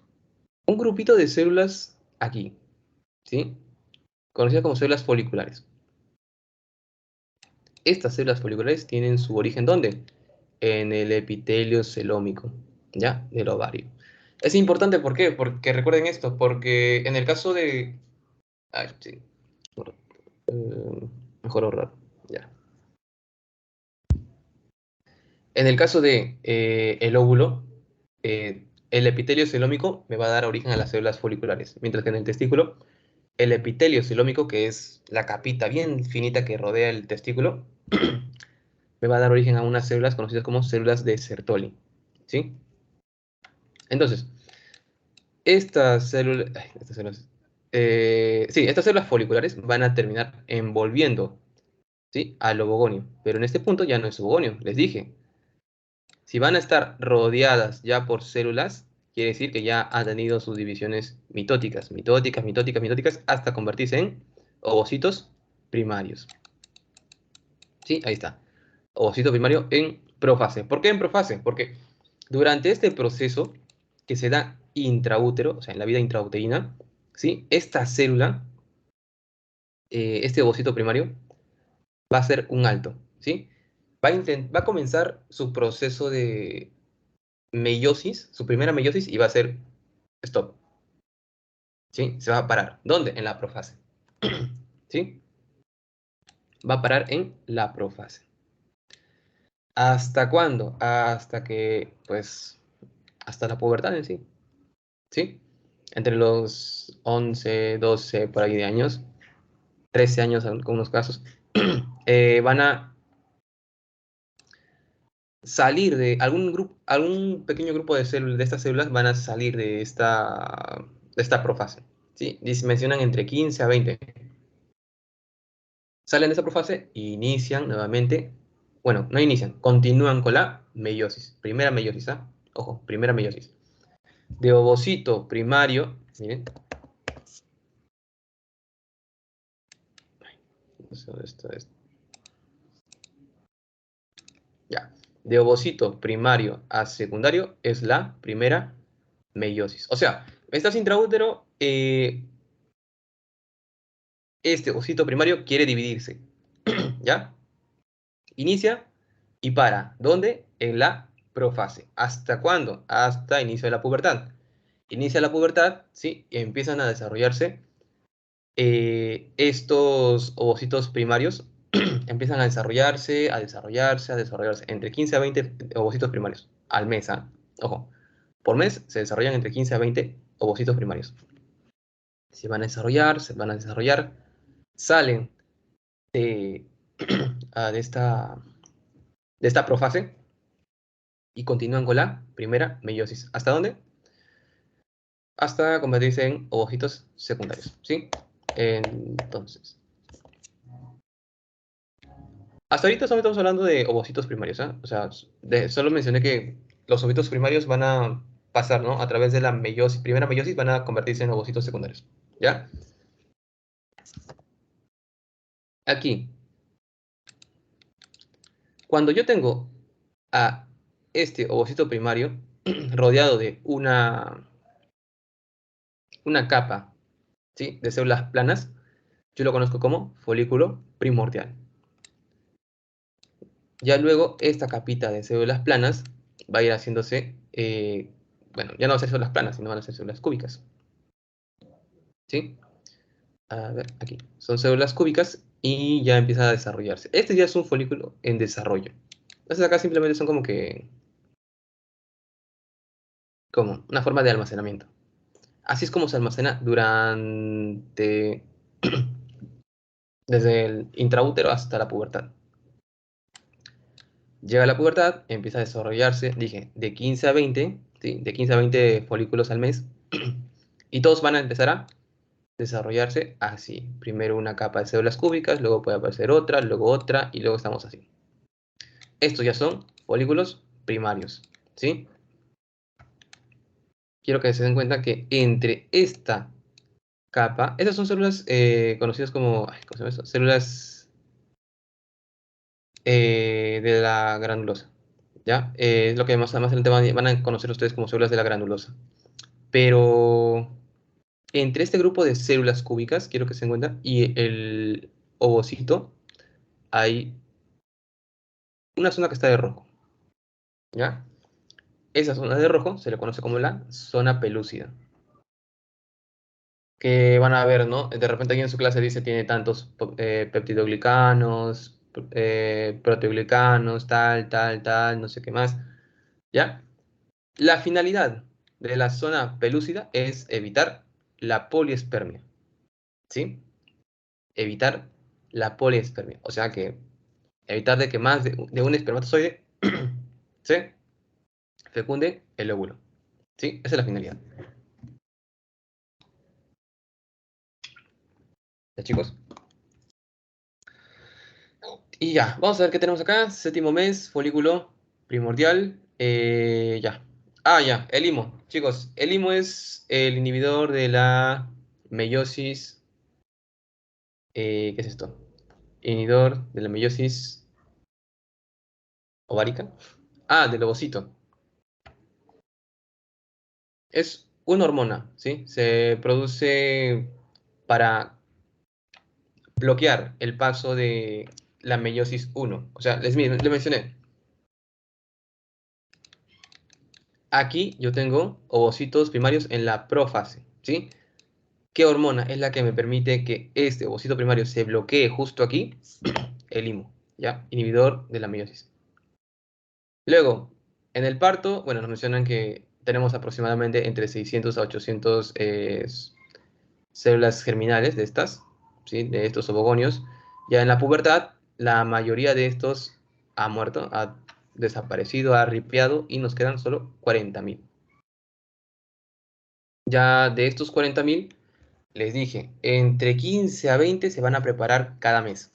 un grupito de células aquí, ¿sí? Conocidas como células foliculares. Estas células foliculares tienen su origen, ¿dónde? En el epitelio celómico, ¿ya? Del ovario. Es importante, ¿por qué? Porque recuerden esto, porque en el caso de... Ay, sí. Mejor ahorrar, ya. En el caso de el óvulo, el epitelio celómico me va a dar origen a las células foliculares, mientras que en el testículo, el epitelio celómico, que es la capita bien finita que rodea el testículo, me va a dar origen a unas células conocidas como células de Sertoli, ¿sí? Entonces, estas células foliculares van a terminar envolviendo, ¿sí? Al ovogonio, pero en este punto ya no es ovogonio, les dije. Si van a estar rodeadas ya por células, quiere decir que ya han tenido sus divisiones mitóticas, mitóticas, mitóticas, mitóticas, hasta convertirse en ovocitos primarios. ¿Sí? Ahí está. Ovocito primario en profase. ¿Por qué en profase? Porque durante este proceso que se da intraútero, o sea, en la vida intrauterina, ¿sí? Esta célula, este ovocito primario, va a ser un alto, ¿sí? Va a comenzar su proceso de meiosis, su primera meiosis, y va a ser stop, ¿sí? Se va a parar. ¿Dónde? En la profase, ¿sí? Va a parar en la profase. ¿Hasta cuándo? Hasta que, pues, hasta la pubertad en sí, ¿sí? Entre los 11, 12, por ahí de años, 13 años en algunos casos, van a salir de algún grupo, algún pequeño grupo de células, de estas células van a salir de esta profase, ¿sí? Mencionan entre 15 a 20. Salen de esa profase e inician nuevamente, bueno, no inician, continúan con la meiosis, primera meiosis, ¿ah? Ojo, primera meiosis. De ovocito primario, miren, no sé dónde está esto. Ya, de ovocito primario a secundario es la primera meiosis. O sea, estás intraútero, este ovocito primario quiere dividirse, ¿ya? Inicia y para. ¿Dónde? En la profase. ¿Hasta cuándo? Hasta inicio de la pubertad. Inicia la pubertad, ¿sí? Y empiezan a desarrollarse estos ovocitos primarios. Empiezan a desarrollarse, a desarrollarse, a desarrollarse. Entre 15 a 20 ovocitos primarios al mes, ¿ah? Ojo, por mes se desarrollan entre 15 a 20 ovocitos primarios. Se van a desarrollar, se van a desarrollar, salen de, de esta profase y continúan con la primera meiosis. ¿Hasta dónde? Hasta convertirse en ovocitos secundarios, ¿sí? Entonces, hasta ahorita solo estamos hablando de ovocitos primarios, ¿eh? O sea, solo mencioné que los ovocitos primarios van a pasar, ¿no? A través de la meiosis, primera meiosis van a convertirse en ovocitos secundarios, ¿ya? Aquí, cuando yo tengo a este ovocito primario rodeado de una capa, ¿sí? De células planas, yo lo conozco como folículo primordial. Ya luego esta capita de células planas va a ir haciéndose, bueno, ya no va a ser células planas, sino van a ser células cúbicas, ¿sí? A ver, aquí, son células cúbicas y ya empieza a desarrollarse. Este ya es un folículo en desarrollo. Entonces acá simplemente son como una forma de almacenamiento. Así es como se almacena desde el intraútero hasta la pubertad. Llega la pubertad, empieza a desarrollarse, dije, de 15 a 20, ¿sí? De 15 a 20 folículos al mes, y todos van a empezar a desarrollarse así. Primero una capa de células cúbicas, luego puede aparecer otra, y luego estamos así. Estos ya son folículos primarios, ¿sí? Quiero que se den cuenta que entre esta capa, esas son células conocidas como, ¿cómo se llama eso? Células de la granulosa, ¿ya? Es lo que más adelante van a conocer ustedes como células de la granulosa. Pero entre este grupo de células cúbicas, quiero que se encuentra, y el ovocito, hay una zona que está de rojo, ¿ya? Esa zona de rojo se le conoce como la zona pelúcida. Que van a ver, ¿no? De repente alguien en su clase dice tiene tantos peptidoglicanos, proteoglicanos, tal, no sé qué más, ¿ya? La finalidad de la zona pelúcida es evitar la poliespermia, ¿sí? Evitar la poliespermia, o sea que evitar de que más de un espermatozoide se fecunde el óvulo, ¿sí? Esa es la finalidad. ¿Ya, chicos? Y ya, vamos a ver qué tenemos acá. Séptimo mes, folículo primordial. Ya. Ah, ya, el IMO. Chicos, el IMO es el inhibidor de la meiosis. ¿Qué es esto? Inhibidor de la meiosis ovárica. Ah, del ovocito. Es una hormona, ¿sí? Se produce para bloquear el paso de la meiosis 1. O sea, les mencioné. Aquí yo tengo ovocitos primarios en la profase, ¿sí? ¿Qué hormona es la que me permite que este ovocito primario se bloquee justo aquí? El IMO, ¿ya? Inhibidor de la meiosis. Luego, en el parto, bueno, nos mencionan que tenemos aproximadamente entre 600 a 800 células germinales de estas, ¿sí? De estos ovogonios. Ya en la pubertad, la mayoría de estos ha muerto, ha desaparecido, ha ripiado y nos quedan solo 40.000. Ya de estos 40.000, les dije, entre 15 a 20 se van a preparar cada mes.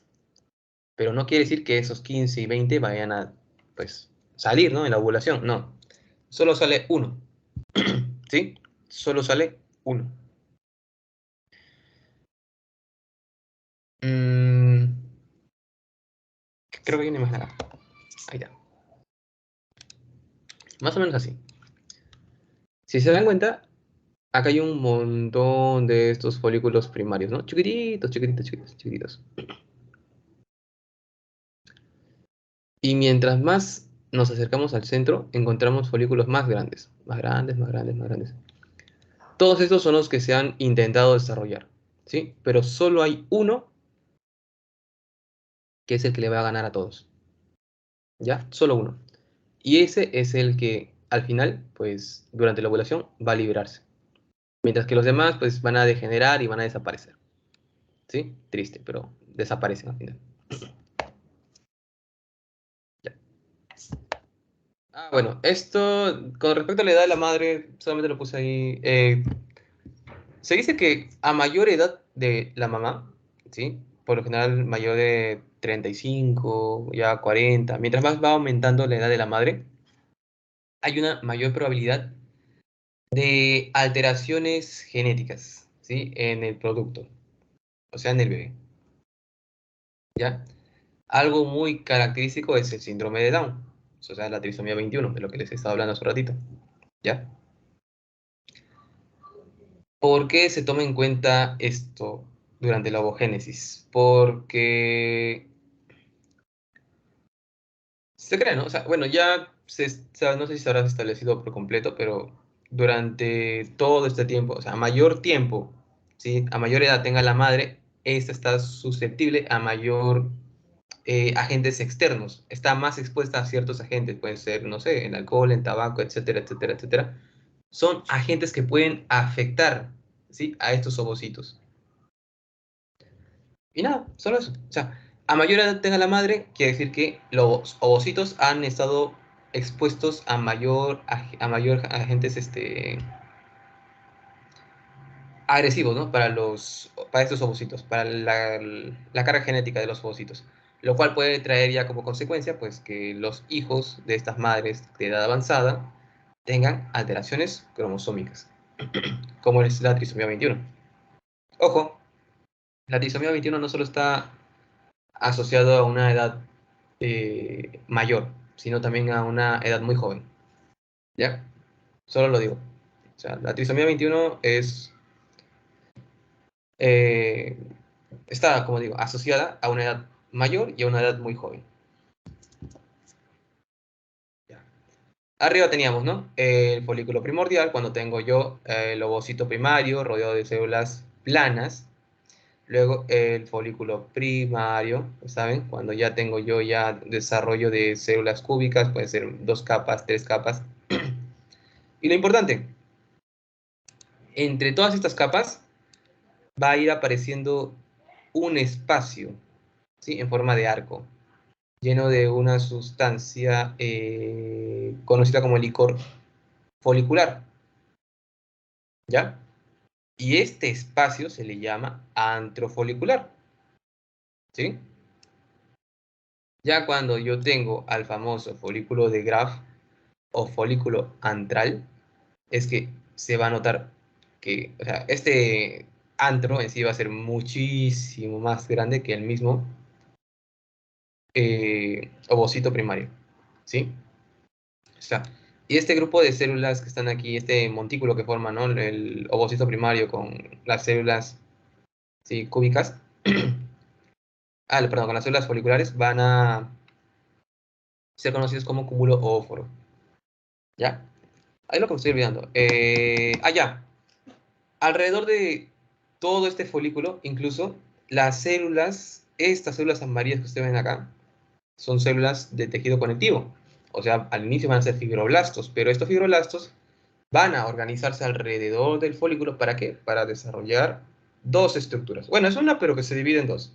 Pero no quiere decir que esos 15 y 20 vayan a, pues, salir, ¿no? En la ovulación, no. Solo sale uno, ¿sí? Solo sale uno. Mm, creo que viene más acá. Ahí está. Más o menos así. Si se dan cuenta, acá hay un montón de estos folículos primarios, ¿no? Chiquititos, chiquititos, chiquititos, chiquititos. Y mientras más nos acercamos al centro, encontramos folículos más grandes, más grandes, más grandes, más grandes. Todos estos son los que se han intentado desarrollar, ¿sí? Pero solo hay uno que es el que le va a ganar a todos, ¿ya? Solo uno. Y ese es el que al final, pues, durante la ovulación va a liberarse. Mientras que los demás, pues, van a degenerar y van a desaparecer, ¿sí? Triste, pero desaparecen al final. Ya. Ah, bueno, esto, con respecto a la edad de la madre, solamente lo puse ahí. Se dice que a mayor edad de la mamá, ¿sí? Por lo general mayor de 35, ya 40, mientras más va aumentando la edad de la madre, hay una mayor probabilidad de alteraciones genéticas, ¿sí? En el producto, o sea, en el bebé, ¿ya? Algo muy característico es el síndrome de Down, o sea, la trisomía 21, de lo que les estaba hablando hace un ratito, ¿ya? ¿Por qué se toma en cuenta esto durante la ovogénesis? Porque se cree, ¿no? O sea, bueno, ya no sé si se habrá establecido por completo, pero durante todo este tiempo, o sea, a mayor tiempo, ¿sí? A mayor edad tenga la madre, esta está susceptible a mayor agentes externos, está más expuesta a ciertos agentes, pueden ser, no sé, el alcohol, el tabaco, etcétera, etcétera, etcétera. Son agentes que pueden afectar, ¿sí? A estos ovocitos. Y nada, solo eso. O sea, a mayor edad tenga la madre, quiere decir que los ovocitos han estado expuestos a mayor agentes agresivos, ¿no? Para estos ovocitos, para la carga genética de los ovocitos. Lo cual puede traer ya como consecuencia, pues, que los hijos de estas madres de edad avanzada tengan alteraciones cromosómicas, como es la trisomía 21. Ojo, la trisomía 21 no solo está asociado a una edad mayor. sino también a una edad muy joven. ¿Ya? Solo lo digo. O sea, la trisomía 21 eh, está, como digo, asociada a una edad mayor y a una edad muy joven. Ya. Arriba teníamos, ¿no? El folículo primordial, cuando tengo yo el ovocito primario rodeado de células planas. Luego el folículo primario, ¿saben? Cuando ya tengo yo ya desarrollo de células cúbicas, puede ser 2 capas, 3 capas. Y lo importante, entre todas estas capas va a ir apareciendo un espacio, ¿sí? En forma de arco, lleno de una sustancia conocida como licor folicular, ¿ya? Y este espacio se le llama antrofolicular, ¿sí? Ya cuando yo tengo al famoso folículo de Graf o folículo antral, es que se va a notar que, o sea, este antro en sí va a ser muchísimo más grande que el mismo ovocito primario, ¿sí? O sea, y este grupo de células que están aquí, este montículo que forma, ¿no? El ovocito primario con las células, ¿sí? Cúbicas, perdón, con las células foliculares van a ser conocidos como cúmulo oóforo, ¿ya? Ahí lo que me estoy olvidando. Ya. Alrededor de todo este folículo, incluso las células, estas células amarillas que ustedes ven acá, son células de tejido conectivo. O sea, al inicio van a ser fibroblastos, pero estos fibroblastos van a organizarse alrededor del folículo. ¿Para qué? Para desarrollar dos estructuras. Bueno, es una, pero que se divide en dos.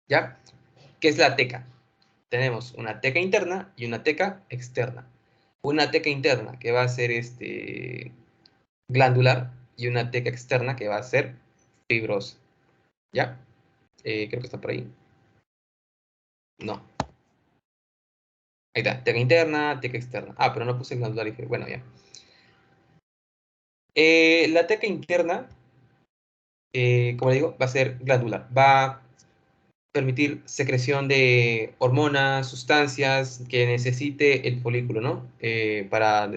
¿Ya? ¿Qué es la teca? Tenemos una teca interna y una teca externa. Una teca interna que va a ser glandular y una teca externa que va a ser fibrosa. ¿Ya? Creo que está por ahí. No. Ahí está. Teca interna, teca externa. Pero no puse glandular y fibrosa. Bueno, ya. La teca interna, como le digo, va a ser glandular. Va a permitir secreción de hormonas, sustancias que necesite el folículo, ¿no? Para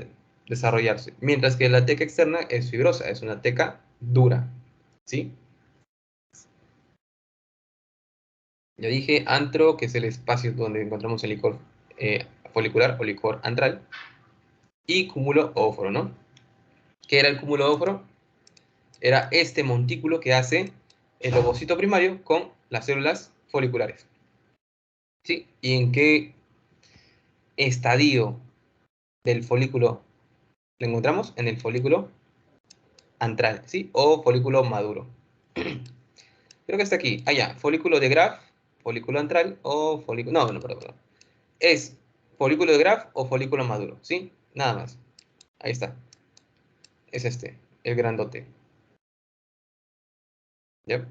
desarrollarse. Mientras que la teca externa es fibrosa, es una teca dura, ¿sí? Ya dije antro, que es el espacio donde encontramos el licor folicular o licor antral, y cúmulo óforo, ¿no? ¿Qué era el cúmulo óforo? Era este montículo que hace el ovocito primario con las células foliculares, ¿sí? ¿Y en qué estadio del folículo lo encontramos? En el folículo antral, ¿sí? O folículo maduro. Creo que está aquí. Ya. Folículo de Graf, folículo antral o folículo... No, perdón. Es folículo de Graf o folículo maduro, ¿sí? Nada más. Ahí está. Es este, el grandote. ¿Ya?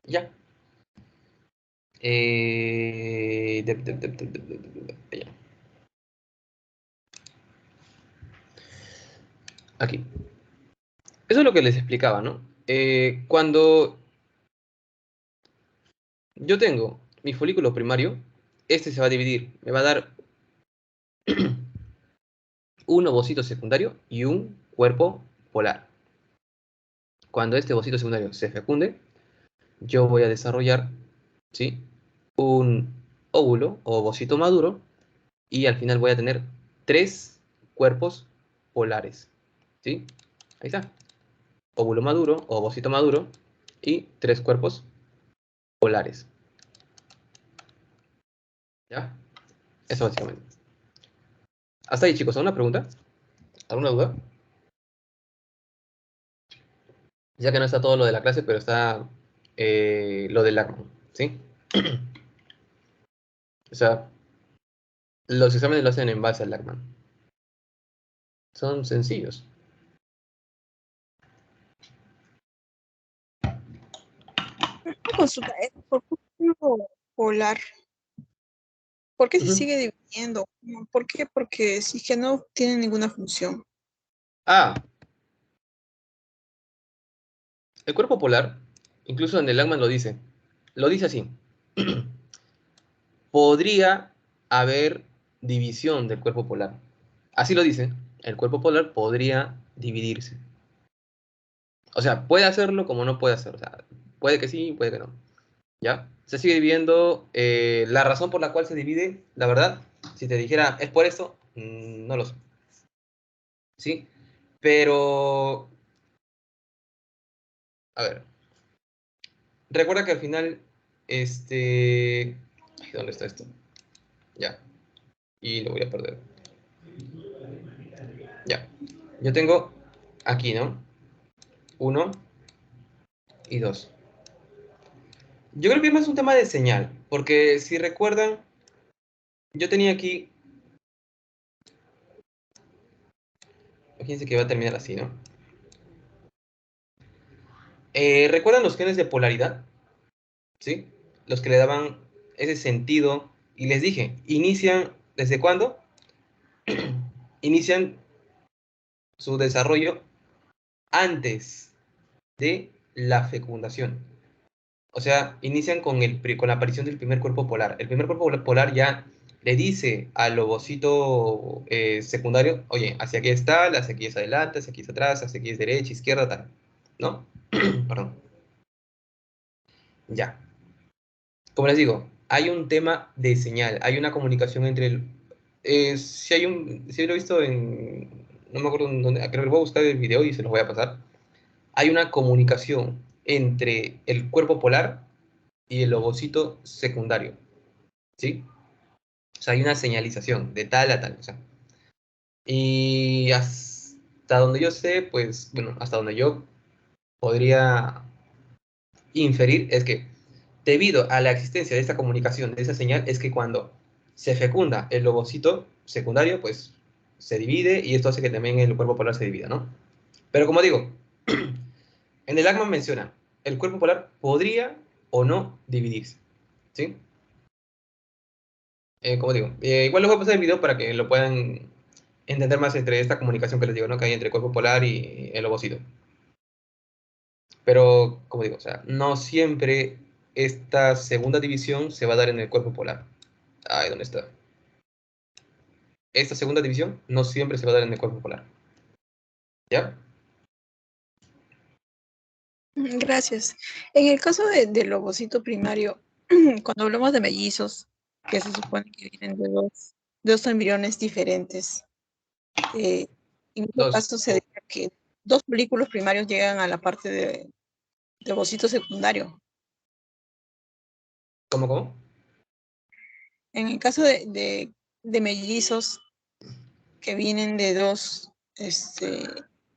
Ya. Ya. Aquí. Eso es lo que les explicaba, ¿no? Cuando yo tengo mi folículo primario, este se va a dividir. Me va a dar un ovocito secundario y un cuerpo polar. Cuando este ovocito secundario se fecunde, yo voy a desarrollar, ¿sí? Un óvulo o ovocito maduro y al final voy a tener 3 cuerpos polares, ¿sí? Ahí está. Óvulo maduro o ovocito maduro y 3 cuerpos polares. ¿Ya? Eso básicamente. Hasta ahí, chicos. ¿Alguna pregunta? ¿Alguna duda? Ya que no está todo lo de la clase, pero está lo del Lagman, ¿sí? O sea, los exámenes lo hacen en base al Lagman. Son sencillos. Consulta, ¿por qué círculo polar? ¿Por qué se Ujú. sigue dividiendo? ¿Por qué? Porque si es que no tiene ninguna función. El cuerpo polar, incluso en el Lagman lo dice, lo dice así. Podría haber división del cuerpo polar. Así lo dice. El cuerpo polar podría dividirse. O sea, puede hacerlo como no puede hacerlo. O sea, puede que sí, puede que no. ¿Ya? Se sigue dividiendo. La razón por la cual se divide, la verdad, si te dijera, es por eso, no lo sé. ¿Sí? Pero, a ver, recuerda que al final, ay, ¿dónde está esto? Ya, y lo voy a perder. Ya, yo tengo aquí, ¿no? 1 y 2. Yo creo que es más un tema de señal, porque si recuerdan, yo tenía aquí, fíjense que va a terminar así, ¿no? ¿Recuerdan los genes de polaridad? ¿Sí? Los que le daban ese sentido, y les dije, inician, ¿desde cuándo? Inician su desarrollo antes de la fecundación. O sea, inician con la aparición del primer cuerpo polar. El primer cuerpo polar ya le dice al ovocito secundario, oye, hacia aquí está, hacia aquí es adelante, hacia aquí es atrás, hacia aquí es derecha, izquierda, tal. ¿No? Perdón. Ya. Como les digo, hay un tema de señal, hay una comunicación entre si lo he visto no me acuerdo en dónde, creo que voy a buscar el video y se los voy a pasar. Hay una comunicación entre el cuerpo polar y el ovocito secundario, ¿sí? O sea, hay una señalización de tal a tal, o sea. Y hasta donde yo sé, pues, bueno, hasta donde yo podría inferir es que debido a la existencia de esta comunicación, de esa señal, es que cuando se fecunda el ovocito secundario, pues se divide y esto hace que también el cuerpo polar se divida, ¿no? Pero como digo, en el ACMA menciona, el cuerpo polar podría o no dividirse, ¿sí? Como digo, igual les voy a pasar el video para que lo puedan entender más entre esta comunicación que les digo, ¿no? Que hay entre el cuerpo polar y el ovocito. Pero, como digo, o sea, no siempre esta segunda división se va a dar en el cuerpo polar. Ay, ¿dónde está? Esta segunda división no siempre se va a dar en el cuerpo polar. ¿Ya? Gracias. En el caso del ovocito primario, cuando hablamos de mellizos, que se supone que vienen de dos embriones diferentes, en este Dos. caso se diría que dos folículos primarios llegan a la parte de ovocito secundario. ¿Cómo? En el caso de mellizos que vienen de dos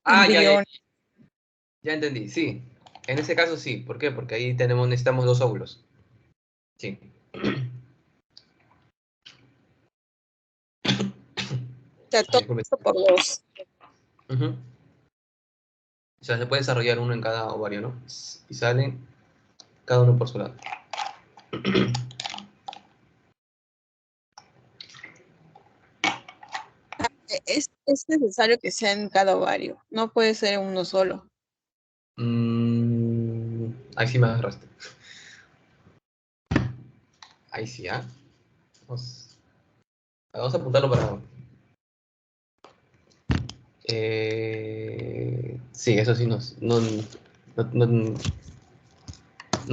Ah, ya embriones, entendí, sí. En ese caso sí. ¿Por qué? Porque ahí necesitamos dos óvulos. Sí. o sea, todo Disculpe. esto por dos. Ujú. O sea, se puede desarrollar uno en cada ovario, ¿no? Y salen cada uno por su lado. Es necesario que sea en cada ovario, no puede ser en uno solo. Ahí sí me agarraste. Ahí sí, ¿ah? Vamos a apuntarlo para... sí, eso sí, no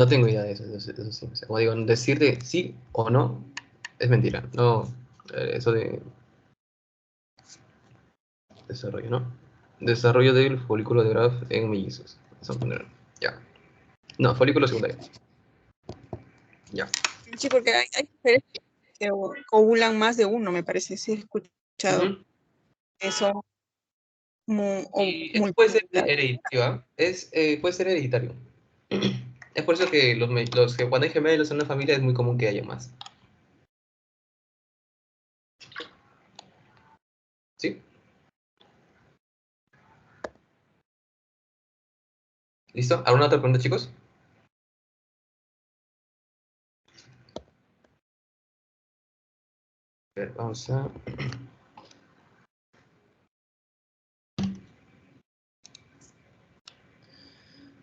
tengo idea de eso sí. O sea, como digo, decirte sí o no es mentira. No, eso de desarrollo, ¿no? Desarrollo del folículo de Graf en mellizos. Vamos a poner, ya. No, folículo secundario. Ya. Sí, porque hay mujeres que ovulan más de uno, me parece, sí he escuchado Ujú. que son Y esto puede ser multiovuladas. hereditario, ¿ah? Puede ser hereditario. Es por eso que que cuando hay gemelos en una familia es muy común que haya más. ¿Sí? ¿Listo? ¿Alguna otra pregunta, chicos? A ver, vamos a...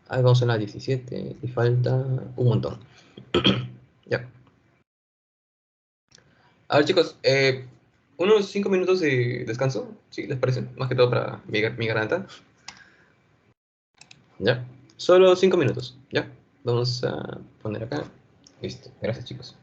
Ahí vamos a la 17 y falta un montón. Ya. A ver, chicos, unos 5 minutos de descanso, ¿sí? ¿Les parece? Más que todo para mi garganta. Ya. Solo 5 minutos, ¿ya? Vamos a poner acá. Listo. Gracias, chicos.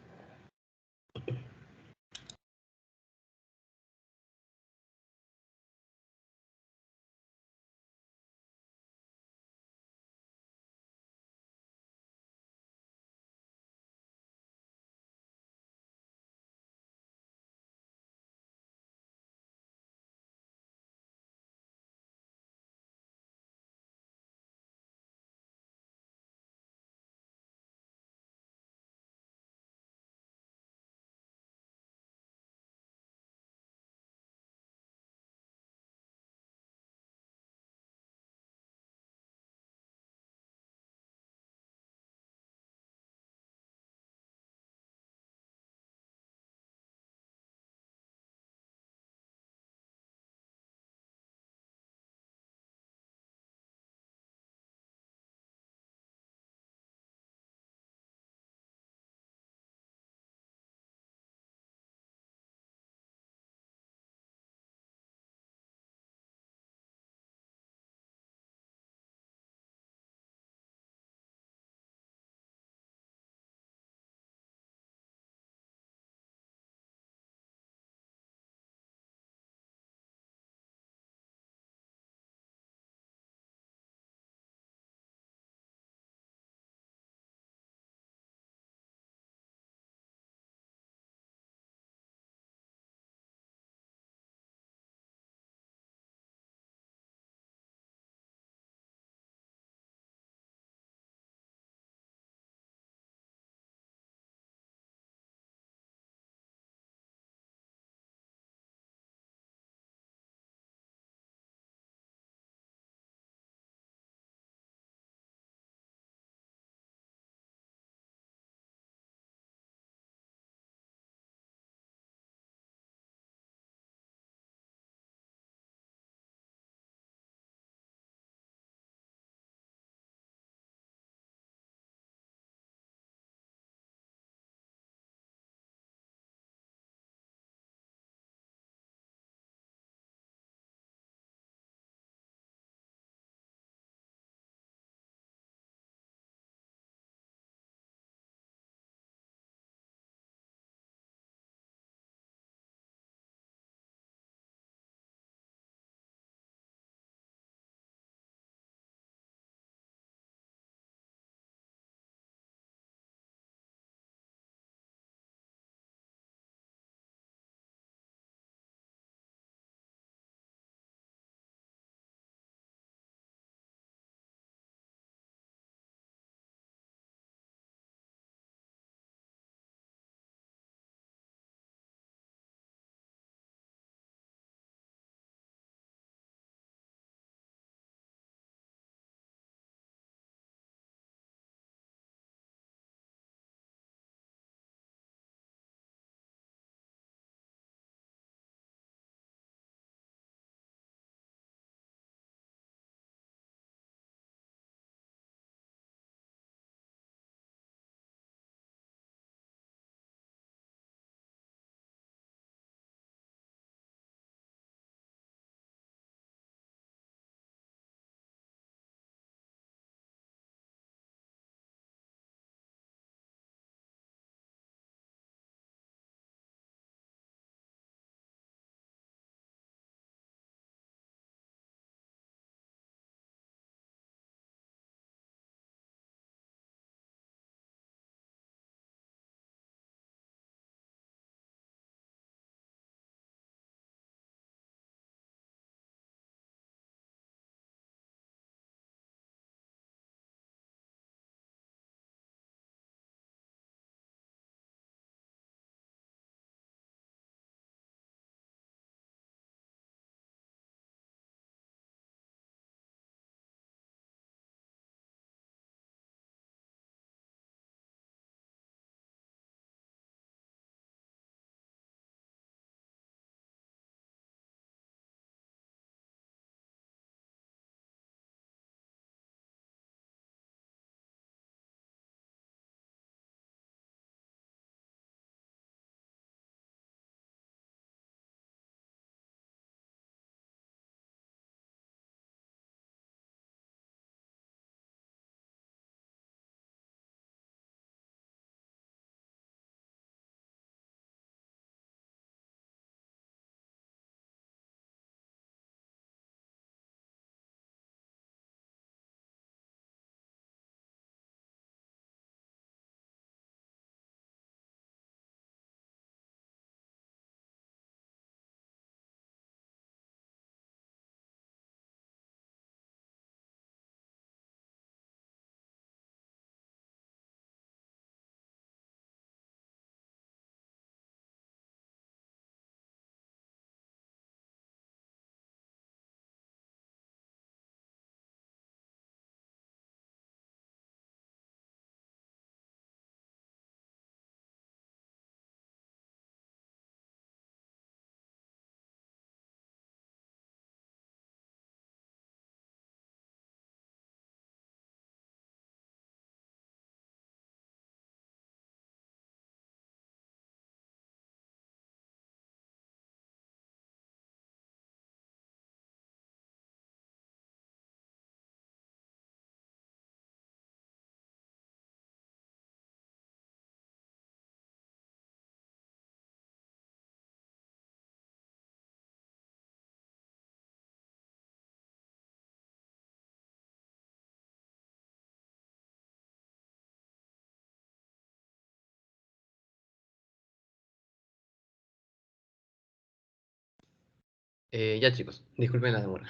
Ya chicos, disculpen la demora.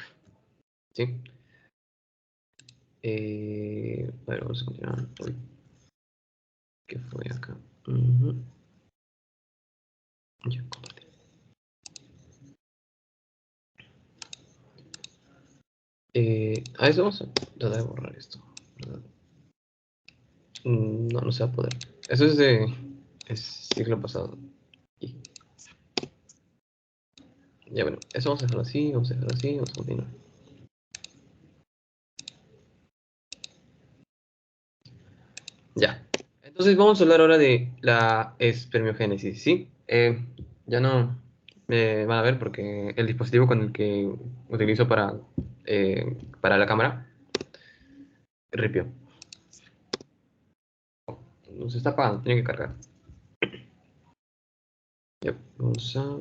¿Sí? A ver, vamos a continuar. Uy, ¿qué fue acá? Ujú. Ya, compartir. A eso vamos a tratar de borrar esto, ¿verdad? No, no se va a poder. Eso es de siglo pasado. Y ya bueno, eso vamos a dejarlo así, vamos a dejarlo así, vamos a continuar. Ya. Entonces vamos a hablar ahora de la espermiogénesis, ¿sí? Ya no me van a ver porque el dispositivo con el que utilizo para la cámara ripió. No se está apagando, tiene que cargar. Ya, vamos a...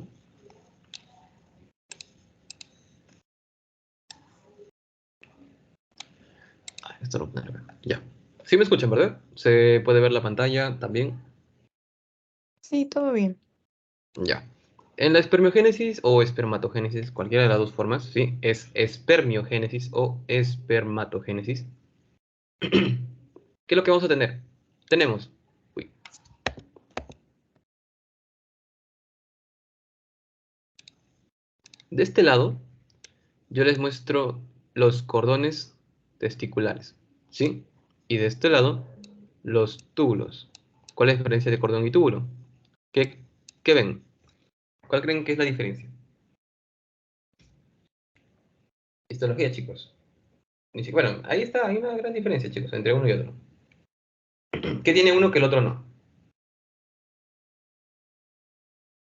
Esto lo poner acá. Ya. Sí me escuchan, ¿verdad? Se puede ver la pantalla también. Sí, todo bien. Ya. En la espermiogénesis o espermatogénesis, cualquiera de las dos formas, ¿sí? Es espermiogénesis o espermatogénesis. ¿Qué es lo que vamos a tener? Tenemos, uy, de este lado, yo les muestro los cordones testiculares, ¿sí? Y de este lado, los túbulos. ¿Cuál es la diferencia de cordón y túbulo? ¿Qué, qué ven? ¿Cuál creen que es la diferencia? Histología, chicos. Bueno, ahí está, hay una gran diferencia, chicos, entre uno y otro. ¿Qué tiene uno que el otro no?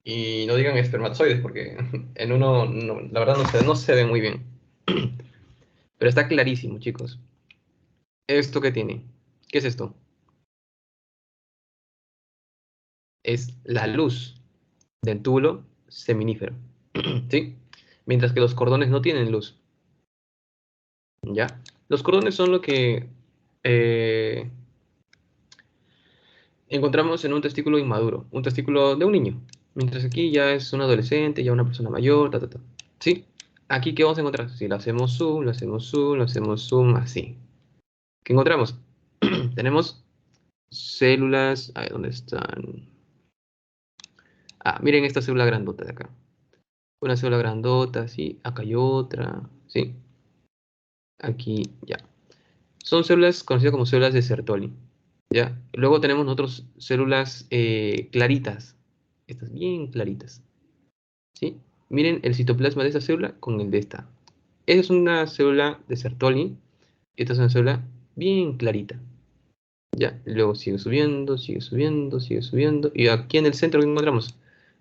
Y no digan espermatozoides, porque en uno, la verdad, no se ve muy bien. Pero está clarísimo, chicos. ¿Esto qué tiene? ¿Qué es esto? Es la luz del túbulo seminífero, ¿sí? Mientras que los cordones no tienen luz, ¿ya? Los cordones son lo que eh, encontramos en un testículo inmaduro, un testículo de un niño, mientras aquí ya es un adolescente, ya una persona mayor, ta, ta, ta, ¿sí? Aquí, ¿qué vamos a encontrar? Si lo hacemos zoom, lo hacemos zoom, lo hacemos zoom, así. ¿Qué encontramos? Tenemos células, a ver, ¿dónde están? Ah, miren esta célula grandota de acá. Una célula grandota, sí. Acá hay otra, sí. Aquí, ya. Son células conocidas como células de Sertoli, ya. Luego tenemos nosotros células claritas. Estas bien claritas, ¿sí? Miren el citoplasma de esta célula con el de esta. Esa es una célula de Sertoli. Esta es una célula bien clarita, ya. Luego sigue subiendo, sigue subiendo, sigue subiendo. Y aquí en el centro, ¿qué encontramos?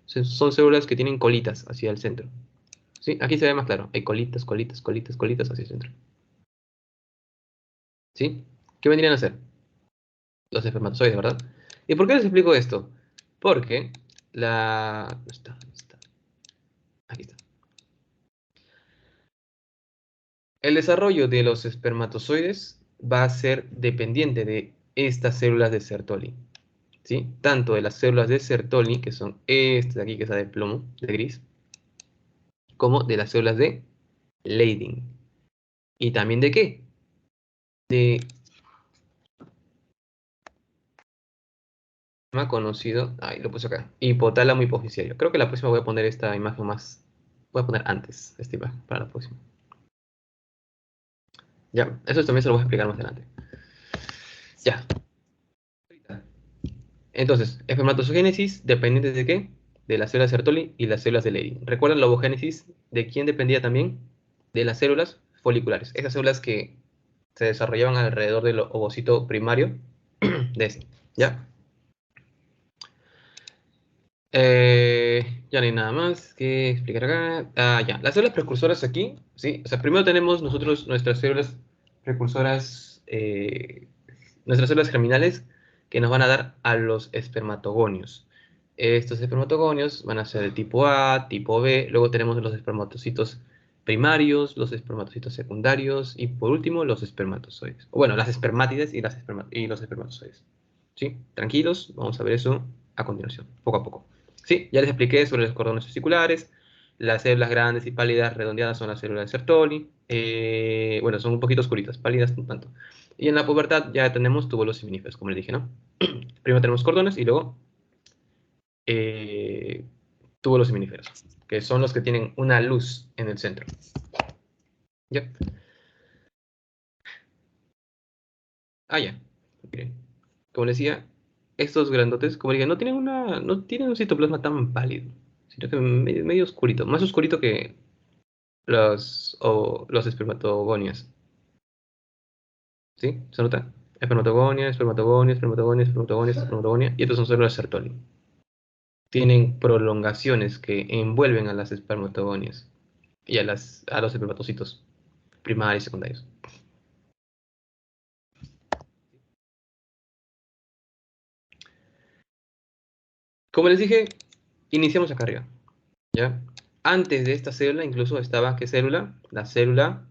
Son células que tienen colitas hacia el centro. ¿Sí? Aquí se ve más claro. Hay colitas, colitas, colitas, colitas hacia el centro. ¿Sí? ¿Qué vendrían a ser? Los espermatozoides, ¿verdad? ¿Y por qué les explico esto? Porque ¿dónde está? ¿Dónde está? Aquí está. El desarrollo de los espermatozoides va a ser dependiente de estas células de Sertoli, ¿sí? Tanto de las células de Sertoli, que son estas de aquí, que es la de plomo, de gris, como de las células de Leydig. ¿Y también de qué? De más conocido, ahí lo puse acá, hipotálamo hipoficiario. Creo que la próxima voy a poner esta imagen más, voy a poner antes esta imagen para la próxima. Ya, eso también se lo voy a explicar más adelante. Ya. Entonces, espermatogénesis, ¿dependiente de qué? De las células de Sertoli y las células de Leydig. ¿Recuerdan la ovogénesis? ¿De quién dependía también? De las células foliculares. Esas células que se desarrollaban alrededor del ovocito primario de ese. ¿Ya? Ya no hay nada más que explicar acá. Ah, ya. Las células precursoras aquí, ¿sí? O sea, primero tenemos nosotros nuestras células precursoras, nuestras células germinales que nos van a dar a los espermatogonios. Estos espermatogonios van a ser de tipo A, tipo B, luego tenemos los espermatocitos primarios, los espermatocitos secundarios y por último los espermatozoides. O bueno, las espermátides y los espermatozoides. ¿Sí? Tranquilos, vamos a ver eso a continuación, poco a poco. Sí, ya les expliqué sobre los cordones testiculares, Las células grandes y pálidas redondeadas son las células de Sertoli. Bueno, son un poquito oscuritas, pálidas no tanto. Y en la pubertad ya tenemos túbulos seminíferos, como les dije, ¿no? Primero tenemos cordones y luego túbulos seminíferos, que son los que tienen una luz en el centro. ¿Ya? Ah, ya. Miren. Como les decía, estos grandotes, como les dije, no tienen un citoplasma tan pálido, sino que medio oscurito, más oscurito que los espermatogonias. ¿Sí? ¿Se nota? Espermatogonia, espermatogonia, espermatogonia, espermatogonia, espermatogonia, y estos son células Sertoli. Tienen prolongaciones que envuelven a las espermatogonias y a los espermatocitos primarios y secundarios. Como les dije, iniciamos acá arriba, ¿ya? Antes de esta célula incluso estaba, ¿qué célula? La célula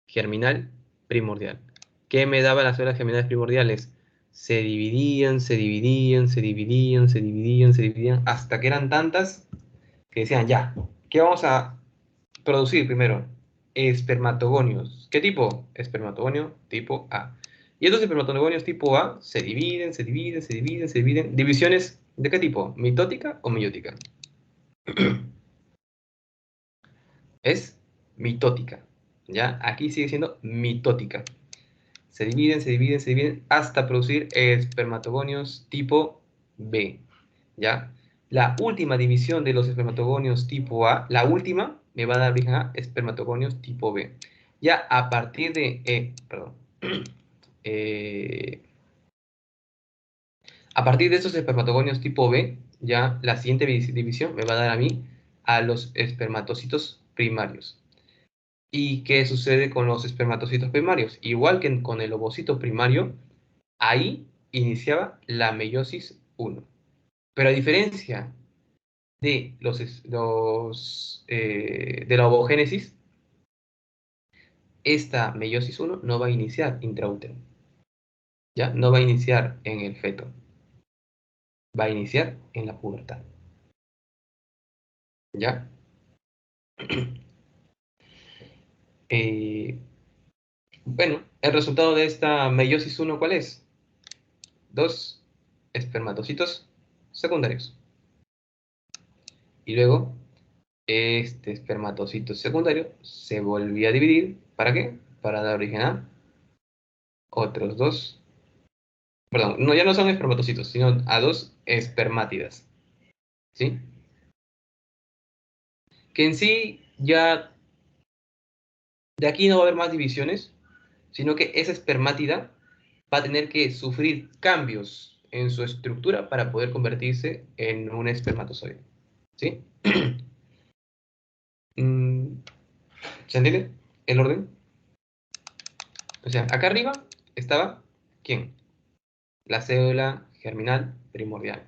germinal primordial. ¿Qué me daban las células germinales primordiales? Se dividían, se dividían, se dividían, se dividían, se dividían, hasta que eran tantas que decían, ya, ¿qué vamos a producir primero? Espermatogonios. ¿Qué tipo? Espermatogonio tipo A. Y estos espermatogonios tipo A se dividen, se dividen, se dividen, se dividen. ¿Divisiones de qué tipo? ¿Mitótica o meiótica? Es mitótica. ¿Ya? Aquí sigue siendo mitótica. Se dividen, se dividen, se dividen hasta producir espermatogonios tipo B. ¿Ya? La última división de los espermatogonios tipo A, la última, me va a dar origen a espermatogonios tipo B. Ya a partir de, a partir de estos espermatogonios tipo B, ya la siguiente división me va a dar a mí a los espermatocitos primarios. ¿Y qué sucede con los espermatocitos primarios? Igual que con el ovocito primario, ahí iniciaba la meiosis 1. Pero a diferencia de de la ovogénesis, esta meiosis 1 no va a iniciar intraútero. ¿Ya? No va a iniciar en el feto. Va a iniciar en la pubertad. ¿Ya? Bueno, el resultado de esta meiosis 1, ¿cuál es? Dos espermatocitos secundarios. Y luego, este espermatocito secundario se volvía a dividir. ¿Para qué? Para dar origen a otros dos. Perdón, no, ya no son espermatocitos, sino a dos espermátidas. ¿Sí? Que en sí ya de aquí no va a haber más divisiones, sino que esa espermátida va a tener que sufrir cambios en su estructura para poder convertirse en un espermatozoide. ¿Sí? ¿Se entiende el orden? O sea, acá arriba estaba, ¿quién? La célula germinal primordial.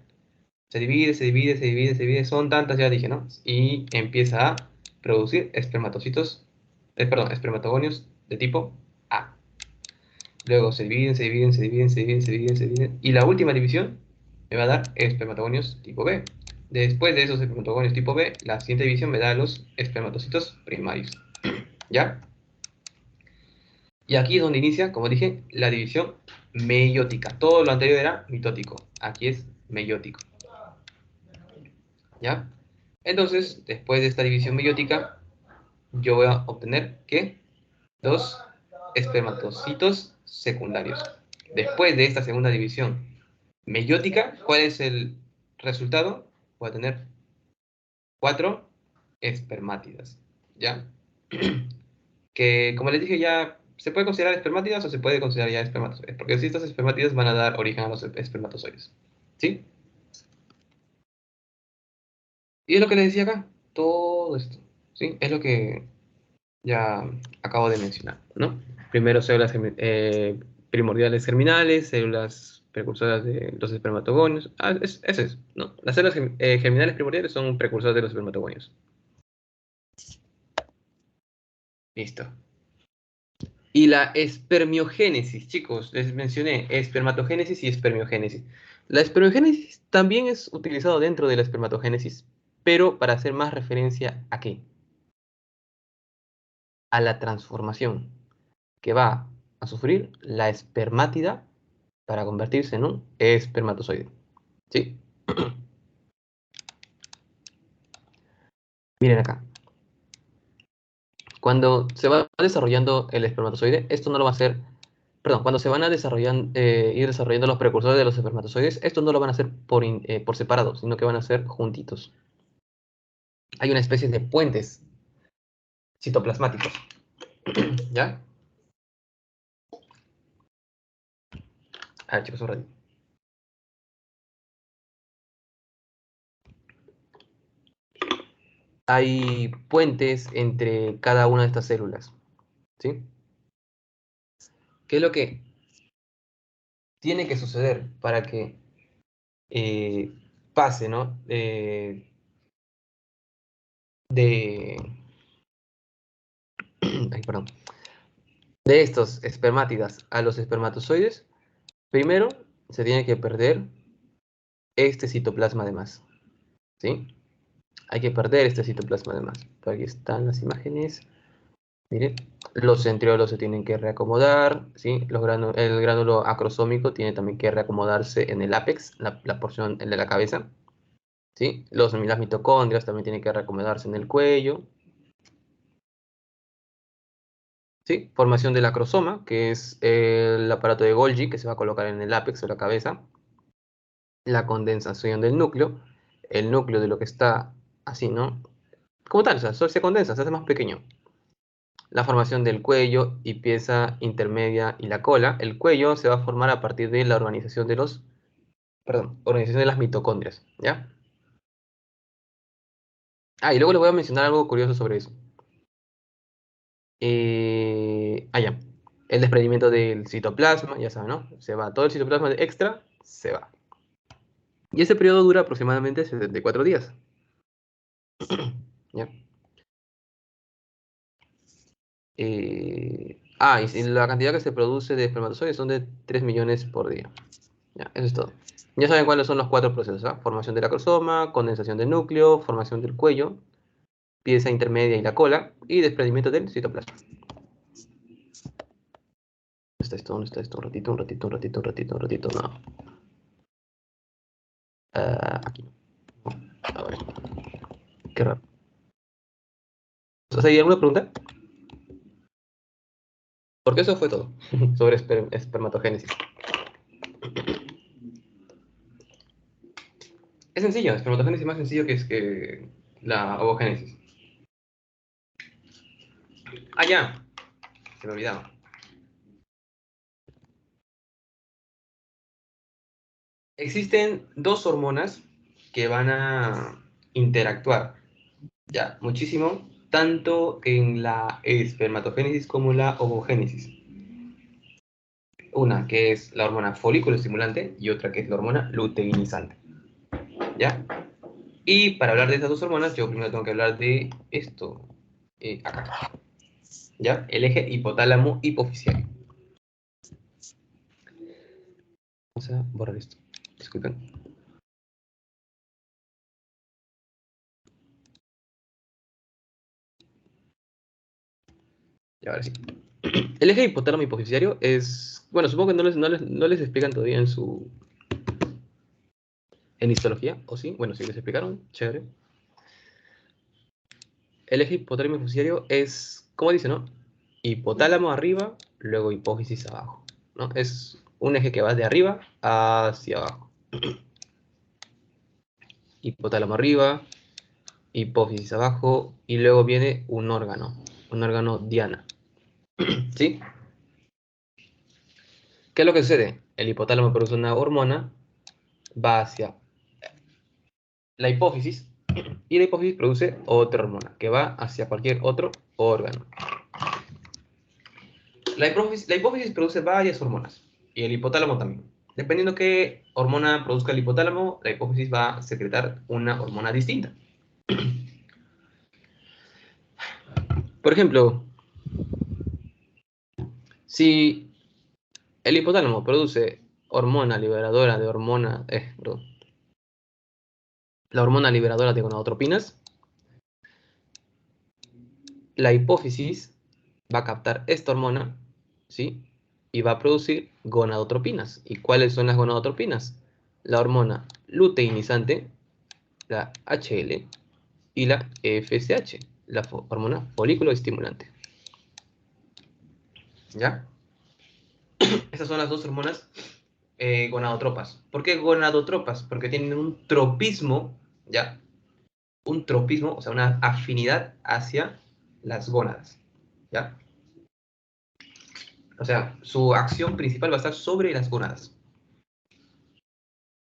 Se divide, se divide, se divide, se divide, son tantas, ya dije, ¿no? Y empieza a producir espermatocitos, perdón, espermatogonios de tipo A. Luego se dividen, se dividen, se dividen, se dividen, se dividen, se dividen. Y la última división me va a dar espermatogonios tipo B. Después de esos espermatogonios tipo B, la siguiente división me da los espermatocitos primarios. ¿Ya? Y aquí es donde inicia, como dije, la división meiótica. Todo lo anterior era mitótico. Aquí es meiótico. ¿Ya? Entonces, después de esta división meiótica, yo voy a obtener, ¿qué? Dos espermatocitos secundarios. Después de esta segunda división meiótica, ¿cuál es el resultado? Voy a tener 4 espermátidas. ¿Ya? Que, como les dije, ya se puede considerar espermátidas o se puede considerar ya espermatozoides. Porque si estas espermátidas van a dar origen a los espermatozoides. ¿Sí? Y es lo que les decía acá. Todo esto. ¿Sí? Es lo que ya acabo de mencionar, ¿no? Primero células primordiales germinales, células precursoras de los espermatogonios. Ese es, ¿no? Las células germinales primordiales son un precursor de los espermatogonios. Listo. Y la espermiogénesis, chicos, les mencioné espermatogénesis y espermiogénesis. La espermiogénesis también es utilizado dentro de la espermatogénesis, pero para hacer más referencia ¿a qué? A la transformación que va a sufrir la espermátida para convertirse en un espermatozoide. ¿Sí? Miren acá. Cuando se va desarrollando el espermatozoide, esto no lo va a hacer, perdón, cuando se van a ir desarrollando los precursores de los espermatozoides, esto no lo van a hacer por separado, sino que van a ser juntitos. Hay una especie de puentes citoplasmáticos. ¿Ya? A ver, chicos, un ratito. Hay puentes entre cada una de estas células. ¿Sí? ¿Qué es lo que tiene que suceder para que pase, ¿no? Ay, perdón. De estos espermátidas a los espermatozoides, primero se tiene que perder este citoplasma de más. ¿Sí? Hay que perder este citoplasma de más. Aquí están las imágenes. Miren, los centriolos se tienen que reacomodar, ¿sí? El gránulo acrosómico tiene también que reacomodarse en el ápex, la porción de la cabeza, ¿sí? Las mitocondrias también tienen que reacomodarse en el cuello, ¿sí? Formación del acrosoma, que es el aparato de Golgi que se va a colocar en el ápex de la cabeza, la condensación del núcleo, el núcleo de lo que está así, ¿no? Como tal, o sea, se condensa, se hace más pequeño. La formación del cuello y pieza intermedia y la cola. El cuello se va a formar a partir de la organización de las mitocondrias, ¿ya? Ah, y luego les voy a mencionar algo curioso sobre eso. Ya. El desprendimiento del citoplasma, ya saben, ¿no? Se va todo el citoplasma extra, se va. Y ese periodo dura aproximadamente 74 días. ¿Ya? Y la cantidad que se produce de espermatozoides son de 3 millones por día. Ya, eso es todo. Ya saben cuáles son los 4 procesos, ¿ah? Formación del acrosoma, condensación del núcleo, formación del cuello, pieza intermedia y la cola, y desprendimiento del citoplasma. ¿Dónde está esto? ¿Dónde está esto? Un ratito, no. Aquí. A ver, qué raro. ¿Hay alguna pregunta? Porque eso fue todo sobre espermatogénesis. Es sencillo, espermatogénesis es más sencillo que la ovogénesis. Ya, se me olvidaba. Existen dos hormonas que van a interactuar ya muchísimo, tanto en la espermatogénesis como la ovogénesis. Una que es la hormona folículo estimulante y otra que es la hormona luteinizante. ¿Ya? Y para hablar de estas dos hormonas, yo primero tengo que hablar de esto, acá. ¿Ya? El eje hipotálamo hipofisiario. Vamos a borrar esto. Disculpen. Y ahora sí. El eje hipotálamo hipofisiario es. Bueno, supongo que no les explican todavía en histología, ¿o sí? Bueno, si les explicaron, chévere. El eje hipotálamo hipofisiario es, como dice, ¿no? Hipotálamo arriba, luego hipófisis abajo, ¿no? Es un eje que va de arriba hacia abajo. Hipotálamo arriba, hipófisis abajo, y luego viene un órgano diana. ¿Sí? ¿Qué es lo que sucede? El hipotálamo produce una hormona, va hacia la hipófisis, y la hipófisis produce otra hormona, que va hacia cualquier otro órgano. La hipófisis produce varias hormonas, y el hipotálamo también. Dependiendo qué hormona produzca el hipotálamo, la hipófisis va a secretar una hormona distinta. Por ejemplo, si el hipotálamo produce hormona liberadora de hormona, la hormona liberadora de gonadotropinas. La hipófisis va a captar esta hormona, ¿sí? Y va a producir gonadotropinas. ¿Y cuáles son las gonadotropinas? La hormona luteinizante, la HL, y la FSH, la hormona folículo estimulante. ¿Ya? Esas son las dos hormonas gonadotropas. ¿Por qué gonadotropas? Porque tienen un tropismo, ¿ya? Un tropismo, o sea, una afinidad hacia las gónadas, ¿ya? O sea, su acción principal va a estar sobre las gónadas.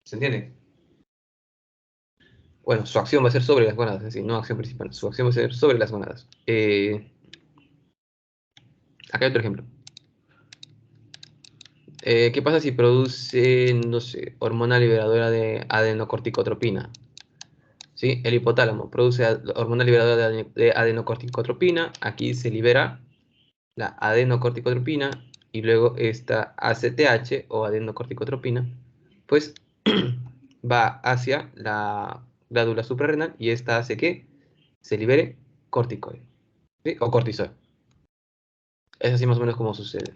¿Se entiende? Bueno, su acción va a ser sobre las gónadas, es decir, no acción principal. Su acción va a ser sobre las gónadas. Acá hay otro ejemplo. ¿Qué pasa si produce, no sé, hormona liberadora de adenocorticotropina? ¿Sí? El hipotálamo produce hormona liberadora de adenocorticotropina. Aquí se libera la adenocorticotropina y luego esta ACTH o adenocorticotropina, pues va hacia la glándula suprarrenal y esta hace que se libere corticoide, ¿sí? O cortisol. Es así más o menos como sucede,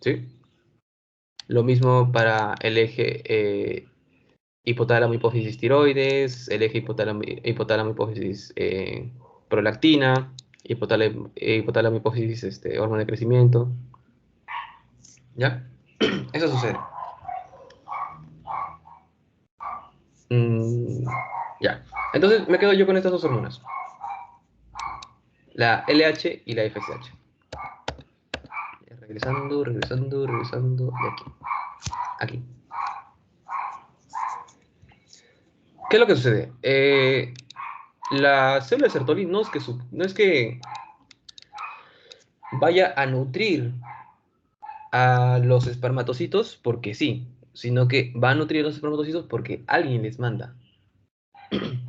¿sí? Lo mismo para el eje hipotálamo hipófisis tiroides, el eje hipotálamo hipófisis prolactina, hipotálamo hipófisis hormona de crecimiento, ¿ya? Eso sucede. Mm, ya. Entonces me quedo yo con estas dos hormonas, la LH y la FSH. Regresando, regresando, regresando, de aquí. Aquí. ¿Qué es lo que sucede? La célula de Sertoli no es que vaya a nutrir a los espermatocitos porque sí, sino que va a nutrir a los espermatocitos porque alguien les manda,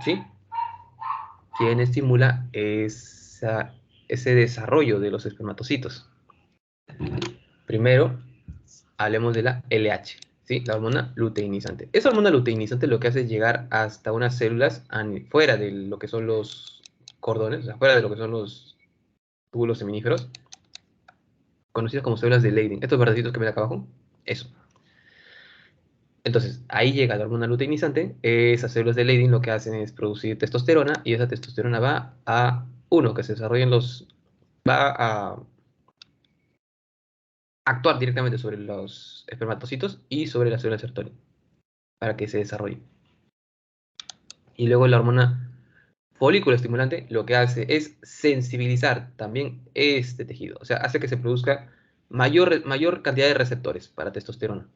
¿sí? Quien estimula ese desarrollo de los espermatocitos. Primero, hablemos de la LH, ¿sí? La hormona luteinizante. Esa hormona luteinizante lo que hace es llegar hasta unas células fuera de lo que son los cordones, o sea, fuera de lo que son los túbulos seminíferos, conocidas como células de Leydig. Estos verdecitos que ven acá abajo, eso. Entonces, ahí llega la hormona luteinizante, esas células de Leydig lo que hacen es producir testosterona y esa testosterona va a, uno, que se desarrollen va a actuar directamente sobre los espermatocitos y sobre las células Sertoli para que se desarrollen. Y luego la hormona folículo estimulante lo que hace es sensibilizar también este tejido, o sea, hace que se produzca mayor cantidad de receptores para testosterona,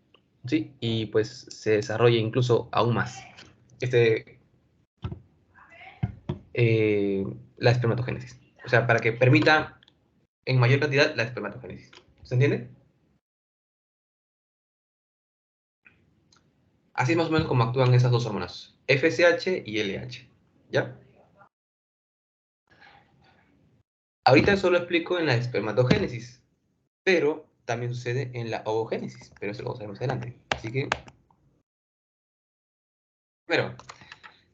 ¿sí? Y pues se desarrolle incluso aún más este, la espermatogénesis, o sea, para que permita en mayor cantidad la espermatogénesis. ¿Se entiende? Así es más o menos como actúan esas dos hormonas, FSH y LH, ¿ya? Ahorita solo explico en la espermatogénesis, pero también sucede en la ovogénesis, pero eso lo vamos a ver más adelante. Así que, primero,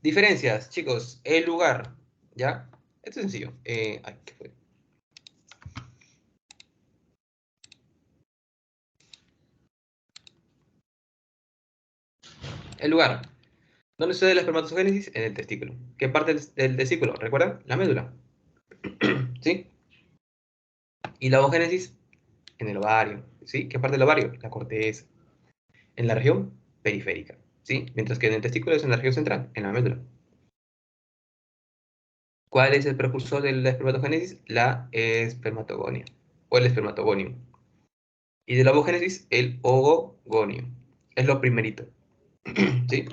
diferencias, chicos, el lugar, ¿ya? Esto es sencillo. Ay, ¿qué fue? El lugar. ¿Dónde sucede la espermatogénesis? En el testículo. ¿Qué parte del testículo? ¿Recuerdan? La médula. ¿Sí? Y la ovogénesis en el ovario. ¿Sí? ¿Qué parte del ovario? La corteza. En la región periférica. ¿Sí? Mientras que en el testículo es en la región central, en la médula. ¿Cuál es el precursor de la espermatogénesis? La espermatogonia o el espermatogonium. Y de la ovogénesis, el ogogonio. Es lo primerito. ¿Sí?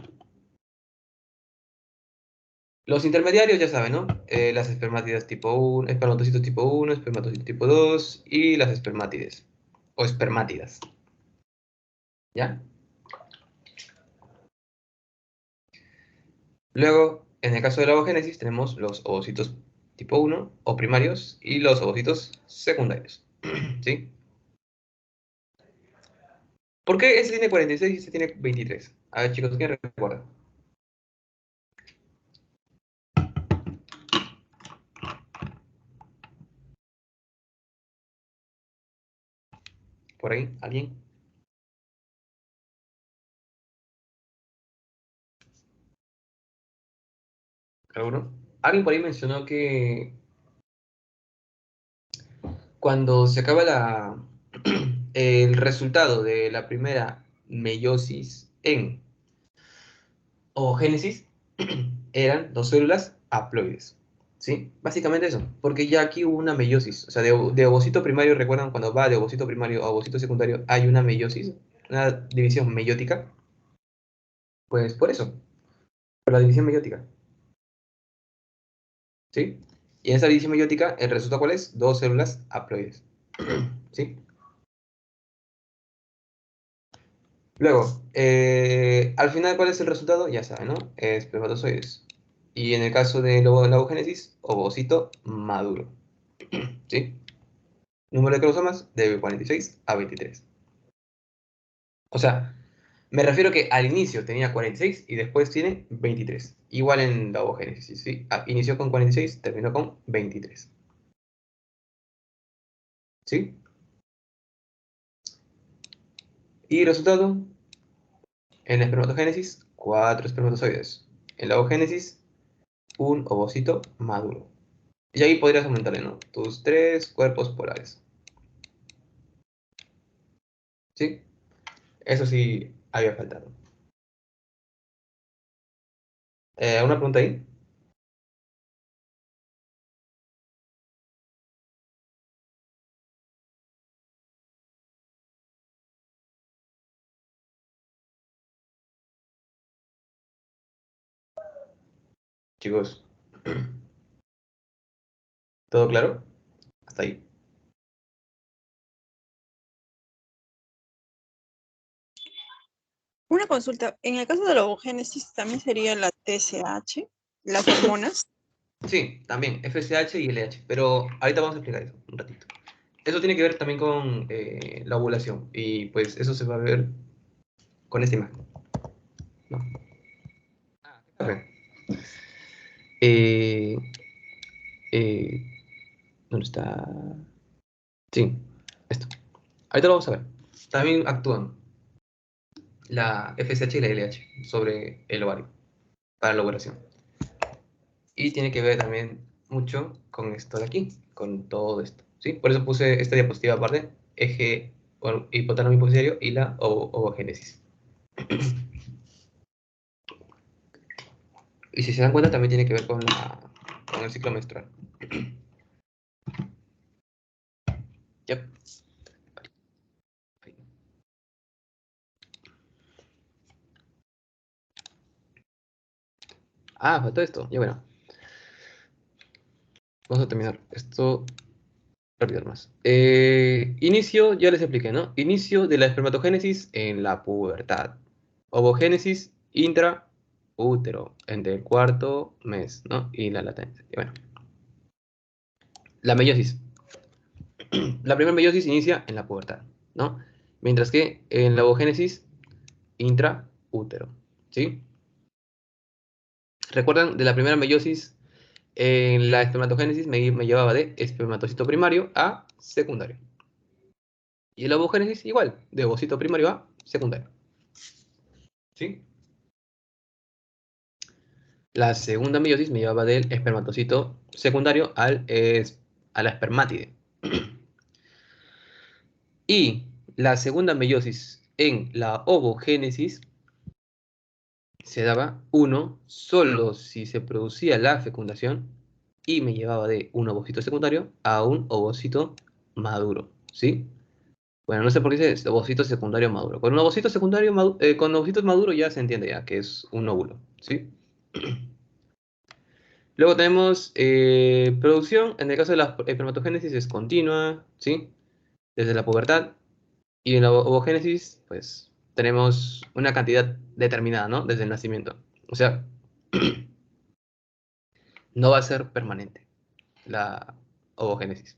Los intermediarios ya saben, ¿no? Las espermátidas tipo 1, espermatocitos tipo 1, espermatocitos tipo 2 y las espermátides o espermátidas. ¿Ya? Luego, en el caso de la ovogénesis, tenemos los ovocitos tipo 1 o primarios y los ovocitos secundarios. ¿Sí? ¿Por qué ese tiene 46 y ese tiene 23? A ver, chicos, ¿quién recuerda? ¿Por ahí? ¿Alguien? ¿Alguno? Alguien por ahí mencionó que cuando se acaba el resultado de la primera meiosis en ovogénesis eran dos células haploides. ¿Sí? Básicamente eso, porque ya aquí hubo una meiosis. O sea, de ovocito primario, ¿recuerdan cuando va de ovocito primario a ovocito secundario hay una meiosis, una división meiótica? Pues por eso, por la división meiótica. ¿Sí? Y en esa división meiótica, ¿el resultado cuál es? Dos células haploides. ¿Sí? Luego, al final, ¿cuál es el resultado? Ya saben, ¿no? Espermatozoides. Y en el caso de la ovogénesis, ovocito maduro. ¿Sí? Número de cromosomas de 46 a 23. O sea, me refiero que al inicio tenía 46 y después tiene 23. Igual en la ovogénesis, ¿sí? Inició con 46, terminó con 23. ¿Sí? Y resultado, en la espermatogénesis, 4 espermatozoides. En la ovogénesis, un ovocito maduro. Y ahí podrías aumentarle, ¿no? Tus 3 cuerpos polares. ¿Sí? Eso sí había faltado. ¿Una pregunta ahí? Chicos, ¿todo claro? Hasta ahí. Una consulta, en el caso de la ovogénesis también sería la TSH, las hormonas. Sí, también, FSH y LH. Pero ahorita vamos a explicar eso un ratito. Eso tiene que ver también con la ovulación. Y pues eso se va a ver con esta imagen, ¿no? A ver. Eh, eh, ¿Dónde está? Sí, esto. Ahorita lo vamos a ver. También actúan la FSH y la LH sobre el ovario para la ovulación. Y tiene que ver también mucho con esto de aquí, con todo esto, ¿sí? Por eso puse esta diapositiva aparte, eje hipotálamo hipofisario y la ovogénesis. Y si se dan cuenta, también tiene que ver con el ciclo menstrual. Yep. Ah, faltó esto. Ya bueno. Vamos a terminar esto rápido más. Inicio, ya les expliqué, ¿no? Inicio de la espermatogénesis en la pubertad. Ovogénesis intraútero, entre el cuarto mes, ¿no? Y la latencia. Y bueno, la meiosis. La primera meiosis inicia en la pubertad, ¿no? Mientras que en la ovogénesis intraútero, ¿sí? ¿Recuerdan de la primera meiosis? En la espermatogénesis me llevaba de espermatocito primario a secundario. Y en la ovogénesis igual, de ovocito primario a secundario. ¿Sí? La segunda meiosis me llevaba del espermatocito secundario a la espermátide. Y la segunda meiosis en la ovogénesis se daba uno solo si se producía la fecundación y me llevaba de un ovocito secundario a un ovocito maduro, ¿sí? Bueno, no sé por qué dice ovocito secundario maduro. Con un ovocito secundario, con ovocitos maduros ya se entiende ya que es un óvulo, ¿sí? Luego tenemos producción, en el caso de la espermatogénesis es continua, ¿sí? Desde la pubertad. Y en la ovogénesis, pues, tenemos una cantidad determinada, ¿no? Desde el nacimiento. O sea, no va a ser permanente la ovogénesis.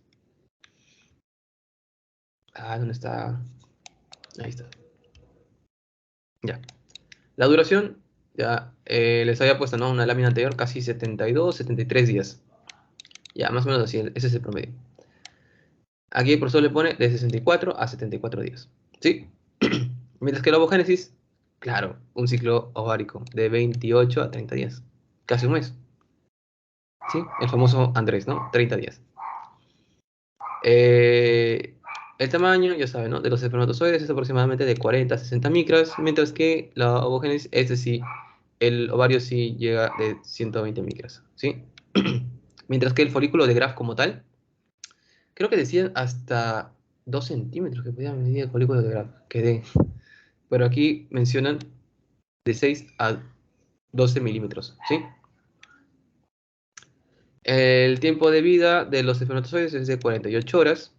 Ah, ¿dónde está? Ahí está. Ya. La duración, ya les había puesto, ¿no? Una lámina anterior, casi 72, 73 días. Ya, más o menos así, ese es el promedio. Aquí el profesor le pone de 64 a 74 días. ¿Sí? Mientras que la ovogénesis, claro, un ciclo ovárico de 28 a 30 días. Casi un mes. ¿Sí? El famoso Andrés, ¿no? 30 días. El tamaño, ya saben, ¿no? De los espermatozoides es aproximadamente de 40 a 60 micras, mientras que la ovogénesis, sí, el ovario sí llega de 120 micras, ¿sí? Mientras que el folículo de Graf como tal, creo que decían hasta 2 centímetros que podía medir el folículo de Graf, pero aquí mencionan de 6 a 12 milímetros, ¿sí? El tiempo de vida de los espermatozoides es de 48 horas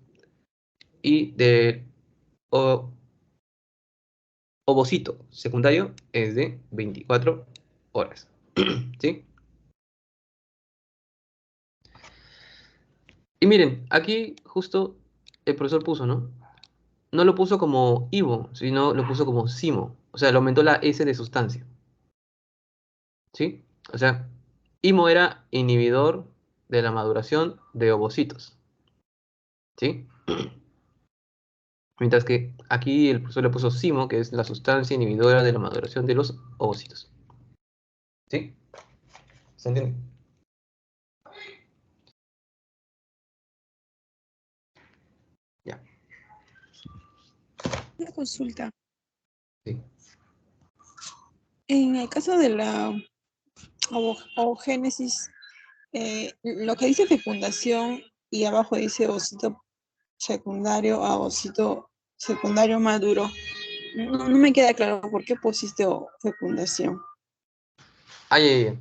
y de o- ovocito secundario es de 24 horas, ¿sí? Y miren, aquí justo el profesor puso, ¿no? No lo puso como Ivo, sino lo puso como Simo. O sea, le aumentó la S de sustancia, ¿sí? O sea, IMO era inhibidor de la maduración de ovocitos, ¿sí? Mientras que aquí el profesor le puso Simo, que es la sustancia inhibidora de la maduración de los ovocitos, ¿sí? ¿Se entiende? Ya, Una consulta. sí. En el caso de la ovogénesis, lo que dice fecundación y abajo dice ovocito secundario a ovocito secundario maduro, no me queda claro por qué pusiste fecundación. Ay, ay, ay.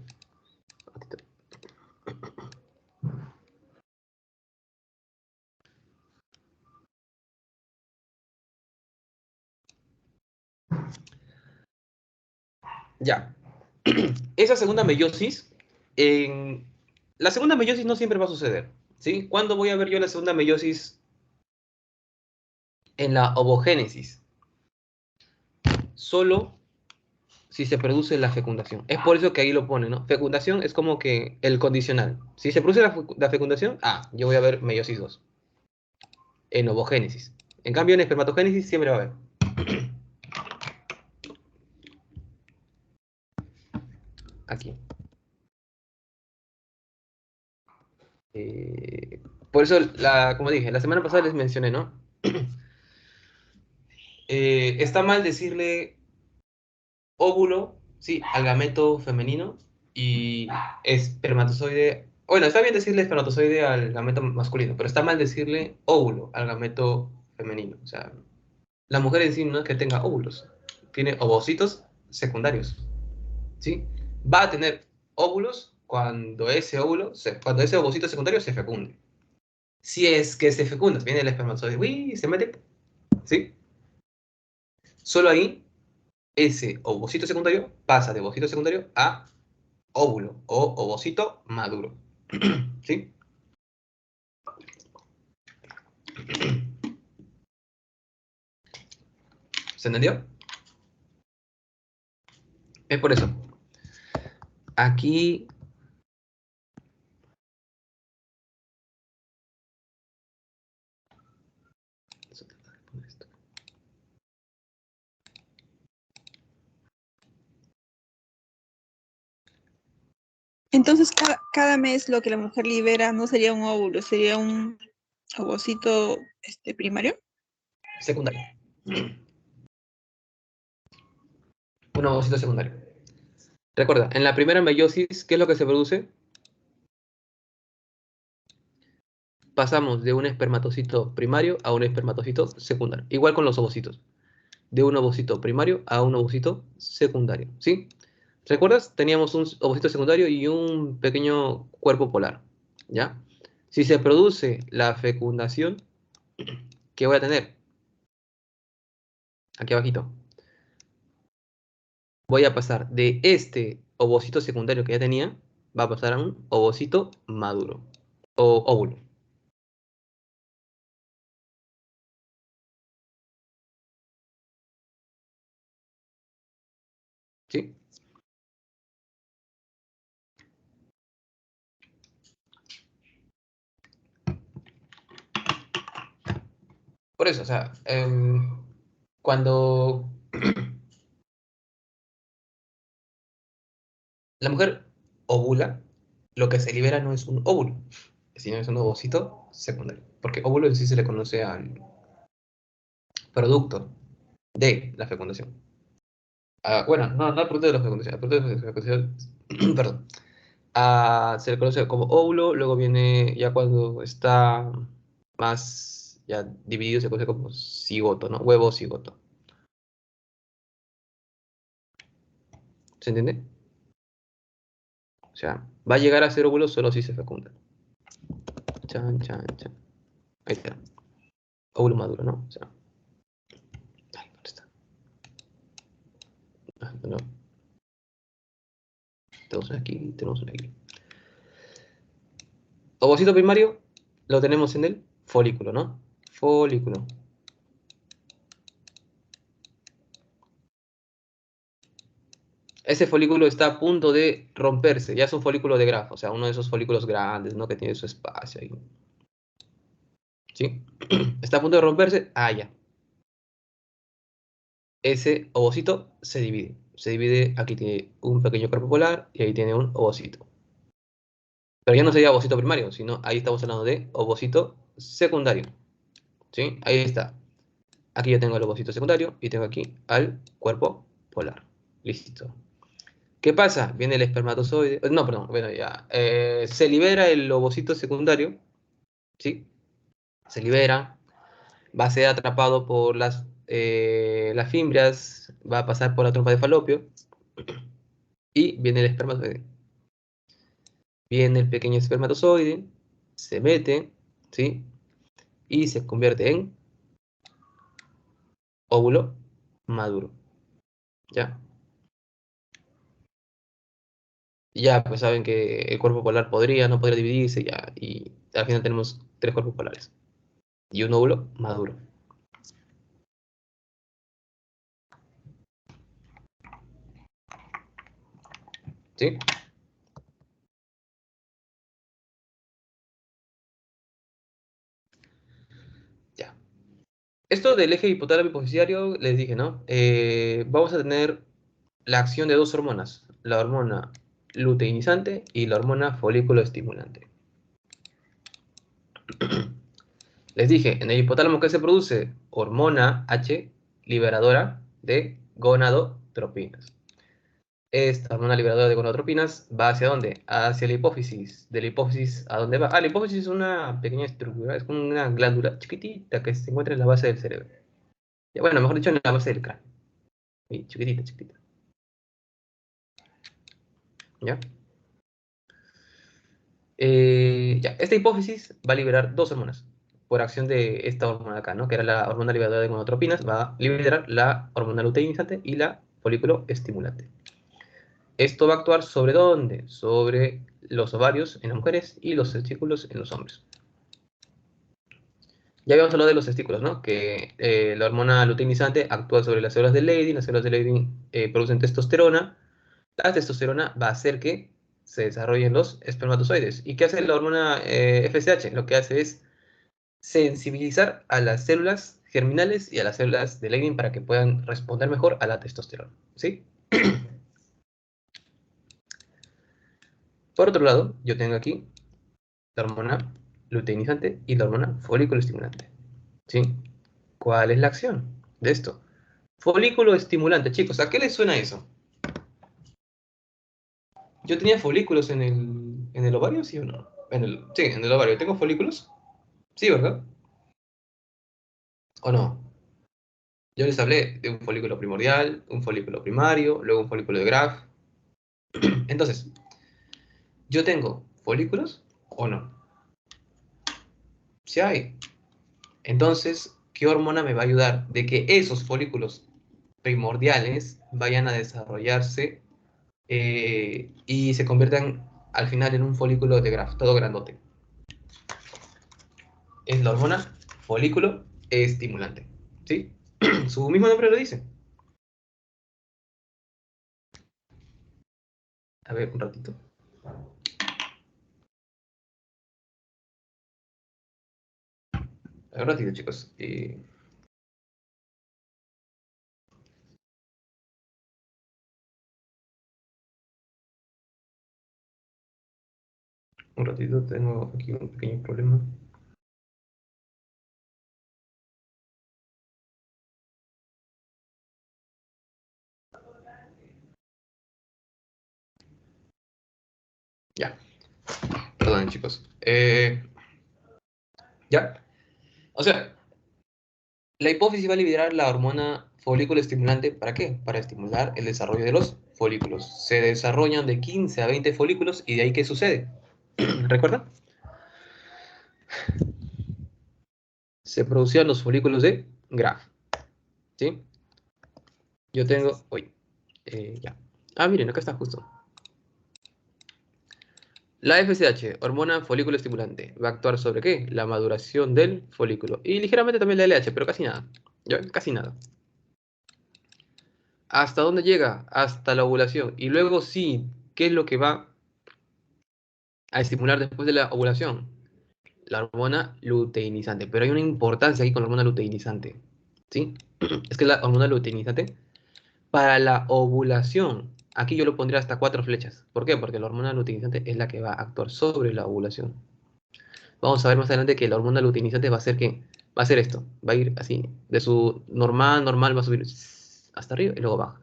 Ya. Esa segunda meiosis, la segunda meiosis no siempre va a suceder, ¿sí? ¿Cuándo voy a ver yo la segunda meiosis en la ovogénesis? Solo si se produce la fecundación. Es por eso que ahí lo pone, ¿no? Fecundación es como que el condicional. Si se produce la fecundación, yo voy a ver meiosis 2 en ovogénesis. En cambio, en espermatogénesis siempre va a haber. Aquí. Eh, por eso, como dije, la semana pasada les mencioné, ¿no? Está mal decirle óvulo, sí, al gameto femenino y espermatozoide. Bueno, está bien decirle espermatozoide al gameto masculino, pero está mal decirle óvulo al gameto femenino. O sea, la mujer en sí no es que tenga óvulos, tiene ovocitos secundarios, ¿sí? Va a tener óvulos cuando ese ovocito secundario se fecunde. Si es que se fecunda, viene el espermatozoide, uy, se mete, ¿sí? Solo ahí ese ovocito secundario pasa de ovocito secundario a óvulo o ovocito maduro. ¿Sí? ¿Se entendió? Es por eso. Aquí. Entonces, cada mes lo que la mujer libera no sería un óvulo, sería un ovocito primario. Secundario. Un ovocito secundario. Recuerda, en la primera meiosis, ¿qué es lo que se produce? Pasamos de un espermatocito primario a un espermatocito secundario. Igual con los ovocitos. De un ovocito primario a un ovocito secundario. ¿Sí? ¿Recuerdas? Teníamos un ovocito secundario y un pequeño cuerpo polar. ¿Ya? Si se produce la fecundación, ¿qué voy a tener? Aquí abajito. Voy a pasar de este ovocito secundario que ya tenía, va a pasar a un ovocito maduro o óvulo. ¿Sí? Por eso, o sea, cuando la mujer ovula, lo que se libera no es un óvulo, sino es un ovocito secundario. Porque óvulo en sí se le conoce al producto de la fecundación. Bueno, no al producto de la fecundación, al producto de la fecundación, perdón. Se le conoce como óvulo, luego viene ya cuando está más ya dividido, se conoce como cigoto, ¿no? Huevo cigoto. ¿Se entiende? O sea, va a llegar a ser óvulo solo si se fecunda. Chan, chan, chan. Ahí está. Óvulo maduro, ¿no? O sea, ay, ¿dónde está? Ah, no. Tenemos uno aquí, tenemos uno aquí. Ovocito primario lo tenemos en el folículo, ¿no? Folículo. Ese folículo está a punto de romperse. Ya es un folículo de Graf, o sea, uno de esos folículos grandes, ¿no? Que tiene su espacio ahí. ¿Sí? Está a punto de romperse. Ah, ya. Ese ovocito se divide. Se divide, aquí tiene un pequeño cuerpo polar y ahí tiene un ovocito. Pero ya no sería ovocito primario, sino ahí estamos hablando de ovocito secundario. ¿Sí? Ahí está. Aquí ya tengo el ovocito secundario y tengo aquí al cuerpo polar. Listo. ¿Qué pasa? Viene el espermatozoide. No, perdón, bueno, ya. Se libera el ovocito secundario, ¿sí? Se libera, va a ser atrapado por las fimbrias, va a pasar por la trompa de falopio y viene el espermatozoide. Viene el pequeño espermatozoide, se mete, ¿sí? Y se convierte en óvulo maduro, ¿ya? Ya, pues saben que el cuerpo polar podría, no podría dividirse, ya, y al final tenemos tres cuerpos polares y un óvulo maduro, ¿sí? Ya. Esto del eje hipotálamo hipoficiario, les dije, ¿no? Vamos a tener la acción de dos hormonas, la hormona luteinizante y la hormona folículo estimulante. Les dije, en el hipotálamo, ¿qué se produce? Hormona H liberadora de gonadotropinas. Esta hormona liberadora de gonadotropinas va hacia dónde? Hacia la hipófisis. ¿De la hipófisis a dónde va? La hipófisis es una pequeña estructura, es como una glándula chiquitita que se encuentra en la base del cerebro. Bueno, mejor dicho, en la base del cráneo. Sí, chiquitita, chiquitita. ¿Ya? Ya, esta hipófisis va a liberar dos hormonas por acción de esta hormona acá, ¿no? Que era la hormona liberadora de gonadotropinas, va a liberar la hormona luteinizante y la folículo estimulante. Esto va a actuar sobre dónde? Sobre los ovarios en las mujeres y los testículos en los hombres. Ya habíamos hablado de los testículos, ¿no? Que la hormona luteinizante actúa sobre las células de Leydig, las células de Leydig producen testosterona, la testosterona va a hacer que se desarrollen los espermatozoides. ¿Y qué hace la hormona FSH? Lo que hace es sensibilizar a las células germinales y a las células de Leydig para que puedan responder mejor a la testosterona, ¿sí? Por otro lado, yo tengo aquí la hormona luteinizante y la hormona folículo estimulante, ¿sí? ¿Cuál es la acción de esto? Folículo estimulante, chicos, ¿a qué les suena eso? Yo tenía folículos en el ovario, ¿sí o no? Sí, en el ovario. ¿Tengo folículos? Sí, ¿verdad? ¿O no? Yo les hablé de un folículo primordial, un folículo primario, luego un folículo de Graf. Entonces, ¿yo tengo folículos o no? Si hay. Entonces, ¿qué hormona me va a ayudar de que esos folículos primordiales vayan a desarrollarse y se conviertan al final en un folículo de Graf, todo grandote? Es la hormona folículo estimulante, ¿sí? Su mismo nombre lo dice. A ver, un ratito. Un ratito, chicos. Un ratito, tengo aquí un pequeño problema. Ya, perdonen, chicos. Ya, o sea, la hipófisis va a liberar la hormona folículo estimulante. ¿Para qué? Para estimular el desarrollo de los folículos. Se desarrollan de 15 a 20 folículos y de ahí, ¿qué sucede? ¿Recuerdan? Se producían los folículos de Graf. ¿Sí? Yo tengo... Uy, ya. Ah, miren, acá está justo. La FSH, hormona folículo estimulante, va a actuar sobre ¿qué? La maduración del folículo. Y ligeramente también la LH, pero casi nada. ¿Ya? Casi nada. ¿Hasta dónde llega? Hasta la ovulación. Y luego sí, ¿qué es lo que va a estimular después de la ovulación? La hormona luteinizante. Pero hay una importancia aquí con la hormona luteinizante. ¿Sí? Es que la hormona luteinizante, para la ovulación, aquí yo lo pondría hasta 4 flechas. ¿Por qué? Porque la hormona luteinizante es la que va a actuar sobre la ovulación. Vamos a ver más adelante que la hormona luteinizante va a hacer que va a hacer esto, va a ir así, de su normal va a subir hasta arriba y luego baja.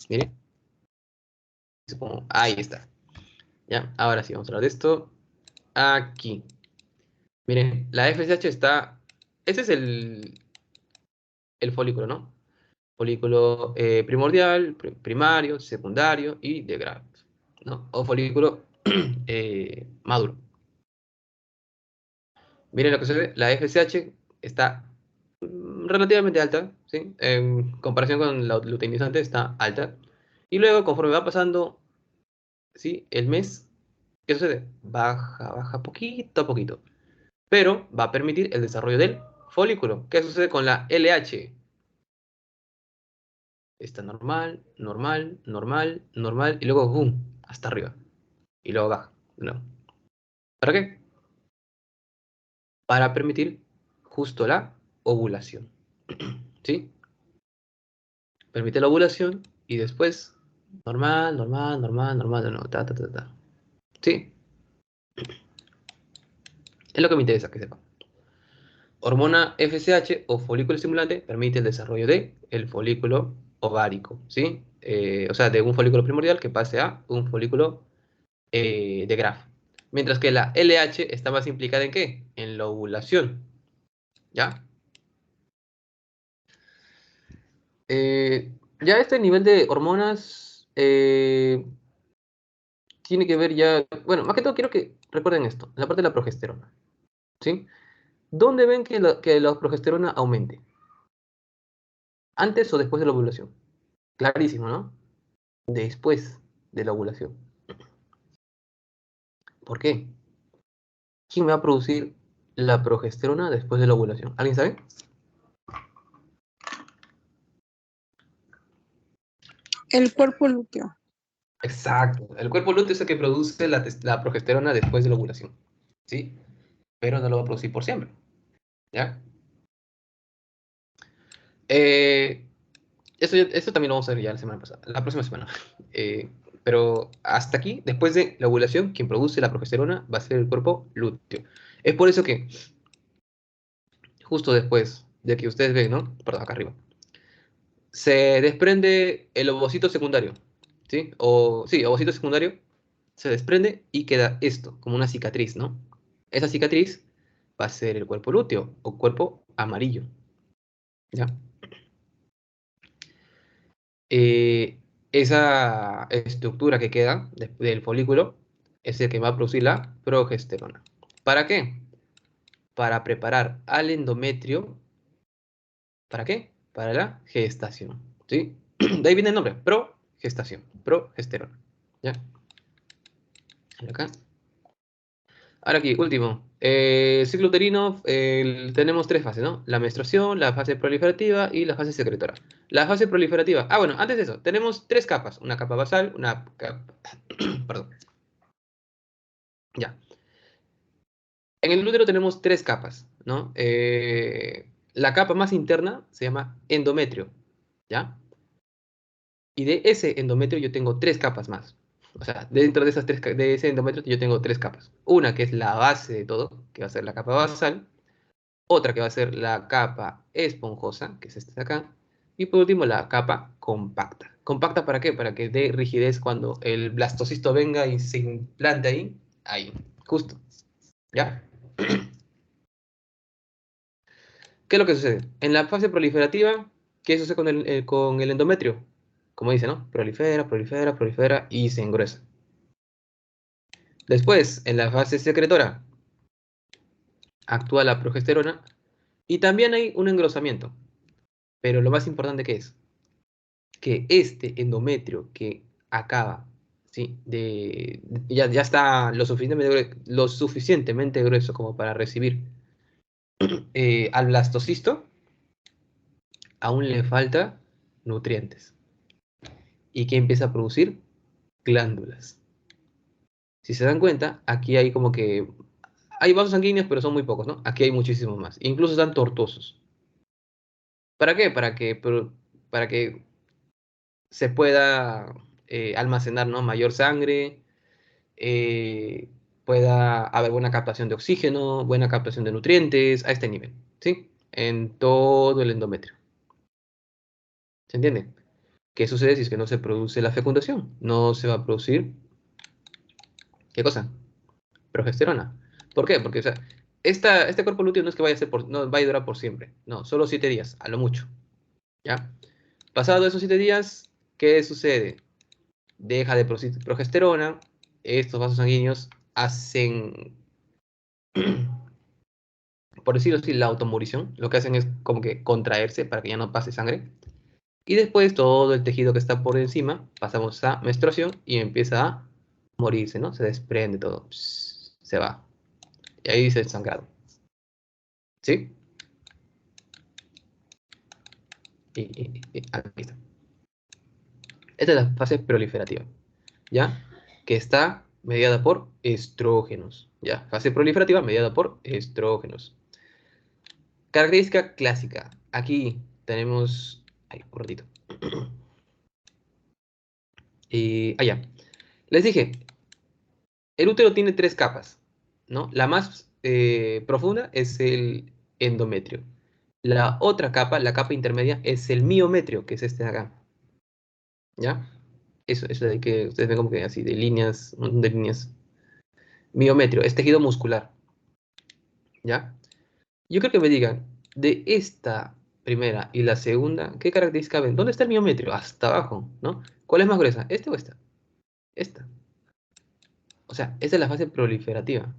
Mire, supongo, ahí está. Ya, ahora sí, vamos a hablar de esto. Aquí. Miren, la FSH está. Este es el folículo, ¿no? Folículo primordial, primario, secundario y de Graf, ¿no? O folículo maduro. Miren lo que se ve, la FSH está relativamente alta, ¿sí? En comparación con la luteinizante está alta. Y luego, conforme va pasando, ¿sí? El mes, ¿qué sucede? Baja poquito a poquito. Pero va a permitir el desarrollo del folículo. ¿Qué sucede con la LH? Está normal, y luego, ¡boom!, hasta arriba. Y luego baja. No. ¿Para qué? Para permitir justo la ovulación. ¿Sí? Permite la ovulación y después normal, no, ta. Sí, es lo que me interesa que sepa. Hormona FSH o folículo estimulante permite el desarrollo de el folículo ovárico, ¿sí? O sea, de un folículo primordial que pase a un folículo de Graf. Mientras que la LH está más implicada en ¿qué? En la ovulación, ¿ya? Ya este nivel de hormonas tiene que ver ya, bueno, más que todo quiero que recuerden esto, la parte de la progesterona, ¿sí? ¿Dónde ven que la progesterona aumente? ¿Antes o después de la ovulación? Clarísimo, ¿no? Después de la ovulación. ¿Por qué? ¿Quién va a producir la progesterona después de la ovulación? ¿Alguien sabe? El cuerpo lúteo. Exacto. El cuerpo lúteo es el que produce la progesterona después de la ovulación, ¿sí? Pero no lo va a producir por siempre, ¿ya? Eh, eso también lo vamos a ver ya la semana pasada, la próxima semana. Eh, pero hasta aquí, después de la ovulación, quien produce la progesterona va a ser el cuerpo lúteo. Es por eso que justo después de que ustedes ven, ¿no? Perdón, acá arriba, se desprende el ovocito secundario, ¿sí? O sí, ovocito secundario se desprende y queda esto, como una cicatriz, ¿no? Esa cicatriz va a ser el cuerpo lúteo o cuerpo amarillo, ¿ya? Eh, esa estructura que queda del folículo es el que va a producir la progesterona. ¿Para qué? Para preparar al endometrio. ¿Para qué? Para la gestación. ¿Sí? De ahí viene el nombre, progestación, progesterona. ¿Ya? Acá. Ahora aquí, último. Ciclo uterino, tenemos tres fases, ¿no? La menstruación, la fase proliferativa y la fase secretora. La fase proliferativa. Ah, bueno, antes de eso, tenemos tres capas. Una capa basal, una capa... Perdón. Ya. En el útero tenemos tres capas, ¿no? La capa más interna se llama endometrio, ¿ya? Y de ese endometrio yo tengo tres capas más. O sea, dentro de esas de ese endometrio yo tengo tres capas. Una que es la base de todo, que va a ser la capa basal. Otra que va a ser la capa esponjosa, que es esta de acá. Y por último, la capa compacta. ¿Compacta para qué? Para que dé rigidez cuando el blastocisto venga y se implante ahí. Ahí, justo. ¿Ya? ¿Qué es lo que sucede? En la fase proliferativa, ¿qué sucede con el endometrio? Como dice, ¿no? Prolifera, prolifera, prolifera y se engruesa. Después, en la fase secretora, actúa la progesterona y también hay un engrosamiento. Pero lo más importante que es que este endometrio que acaba, ¿sí? Ya está lo suficientemente grueso como para recibir al blastocisto, aún le falta nutrientes. ¿Y que empieza a producir? Glándulas. Si se dan cuenta, aquí hay como que... Hay vasos sanguíneos, pero son muy pocos, ¿no? Aquí hay muchísimos más. Incluso están tortuosos. ¿Para qué? Para que se pueda almacenar, ¿no? Mayor sangre, eh, pueda haber buena captación de oxígeno, buena captación de nutrientes, a este nivel, ¿sí? En todo el endometrio. ¿Se entiende? ¿Qué sucede si es que no se produce la fecundación? No se va a producir, ¿qué cosa? Progesterona. ¿Por qué? Porque, o sea, este cuerpo lúteo no es que vaya a ser no vaya a durar por siempre. No, solo 7 días, a lo mucho. ¿Ya? Pasado esos 7 días, ¿qué sucede? Deja de producir progesterona, estos vasos sanguíneos hacen, por decirlo así, la automorición. Lo que hacen es como que contraerse para que ya no pase sangre. Y después todo el tejido que está por encima, pasamos a menstruación y empieza a morirse, ¿no? Se desprende todo, se va. Y ahí dice el sangrado. ¿Sí? Aquí está. Esta es la fase proliferativa, ¿ya? Que está mediada por estrógenos, ¿ya? Fase proliferativa mediada por estrógenos. Característica clásica. Aquí tenemos... Ay, un ratito. Ya. Les dije, el útero tiene tres capas, ¿no? La más profunda es el endometrio. La otra capa, la capa intermedia, es el miometrio, que es este de acá, ¿ya? Eso de que ustedes ven como que así, de líneas, un montón de líneas. Miometrio, es tejido muscular, ¿ya? Yo creo que me digan, de esta primera y la segunda, ¿qué características ven? ¿Dónde está el miometrio? Hasta abajo, ¿no? ¿Cuál es más gruesa? ¿Este o esta? Esta. O sea, esta es la fase proliferativa.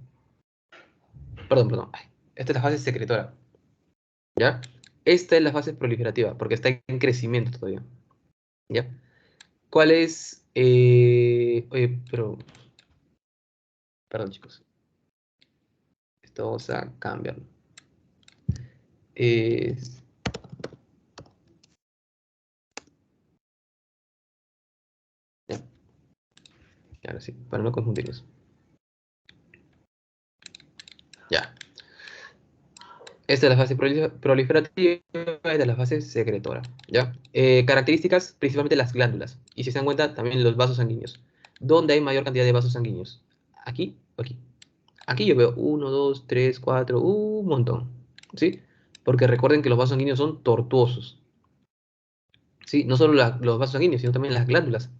Perdón, perdón. Ay, esta es la fase secretora, ¿ya? Esta es la fase proliferativa, porque está en crecimiento todavía, ¿ya? ¿Cuál es? Oye, pero... Perdón, chicos. Esto vamos a cambiarlo. Eh, ya, ahora sí, para no confundirlos. Ya. Esta es la fase proliferativa, esta es la fase secretora, ¿ya? Características, principalmente las glándulas. Y si se dan cuenta, también los vasos sanguíneos. ¿Dónde hay mayor cantidad de vasos sanguíneos? ¿Aquí o aquí? Aquí yo veo uno, 2, 3, 4, un montón, ¿sí? Porque recuerden que los vasos sanguíneos son tortuosos, ¿sí? No solo los vasos sanguíneos, sino también las glándulas.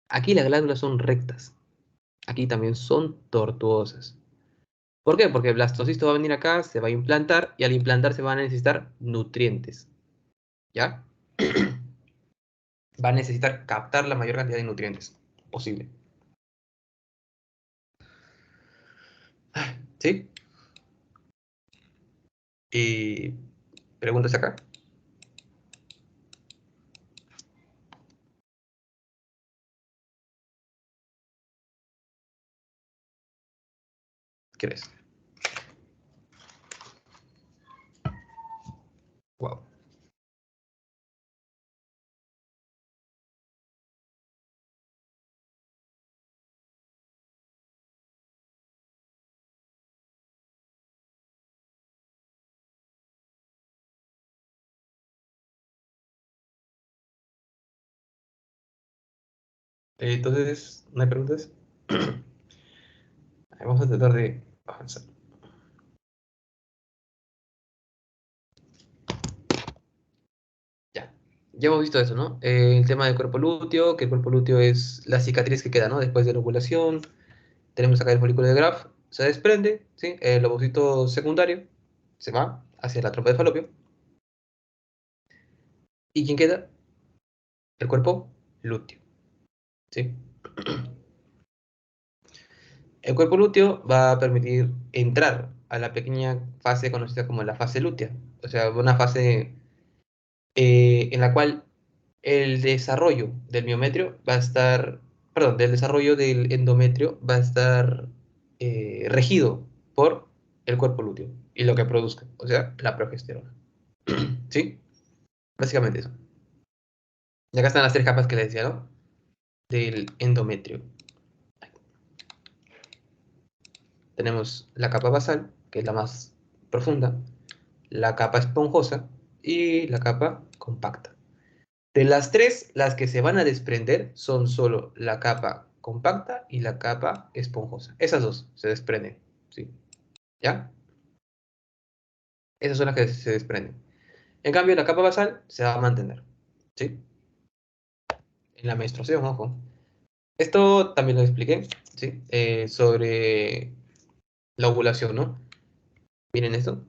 Aquí las glándulas son rectas, aquí también son tortuosas. ¿Por qué? Porque el blastocisto va a venir acá, se va a implantar y al implantar se van a necesitar nutrientes, ¿ya? Va a necesitar captar la mayor cantidad de nutrientes posible, ¿sí? Y preguntas acá, ¿qué ves? Wow. Entonces, ¿no hay preguntas? Vamos a tratar de avanzar. Ya, ya hemos visto eso, ¿no? El tema del cuerpo lúteo, que el cuerpo lúteo es la cicatriz que queda, ¿no? Después de la ovulación. Tenemos acá el folículo de Graf, se desprende, ¿sí? El ovocito secundario se va hacia la trompa de falopio. ¿Y quién queda? El cuerpo lúteo, ¿sí? El cuerpo lúteo va a permitir entrar a la pequeña fase conocida como la fase lútea, o sea, una fase en la cual el desarrollo del miometrio va a estar, perdón, del desarrollo del endometrio va a estar regido por el cuerpo lúteo y lo que produzca, o sea, la progesterona. ¿Sí? Básicamente eso. Y acá están las tres capas que les decía, ¿no? Del endometrio. Tenemos la capa basal, que es la más profunda, la capa esponjosa y la capa compacta. De las tres, las que se van a desprender son solo la capa compacta y la capa esponjosa. Esas dos se desprenden, ¿sí? ¿Ya? Esas son las que se desprenden. En cambio, la capa basal se va a mantener, ¿sí? En la menstruación, ojo. Esto también lo expliqué, ¿sí? Sobre la ovulación, ¿no? Miren esto.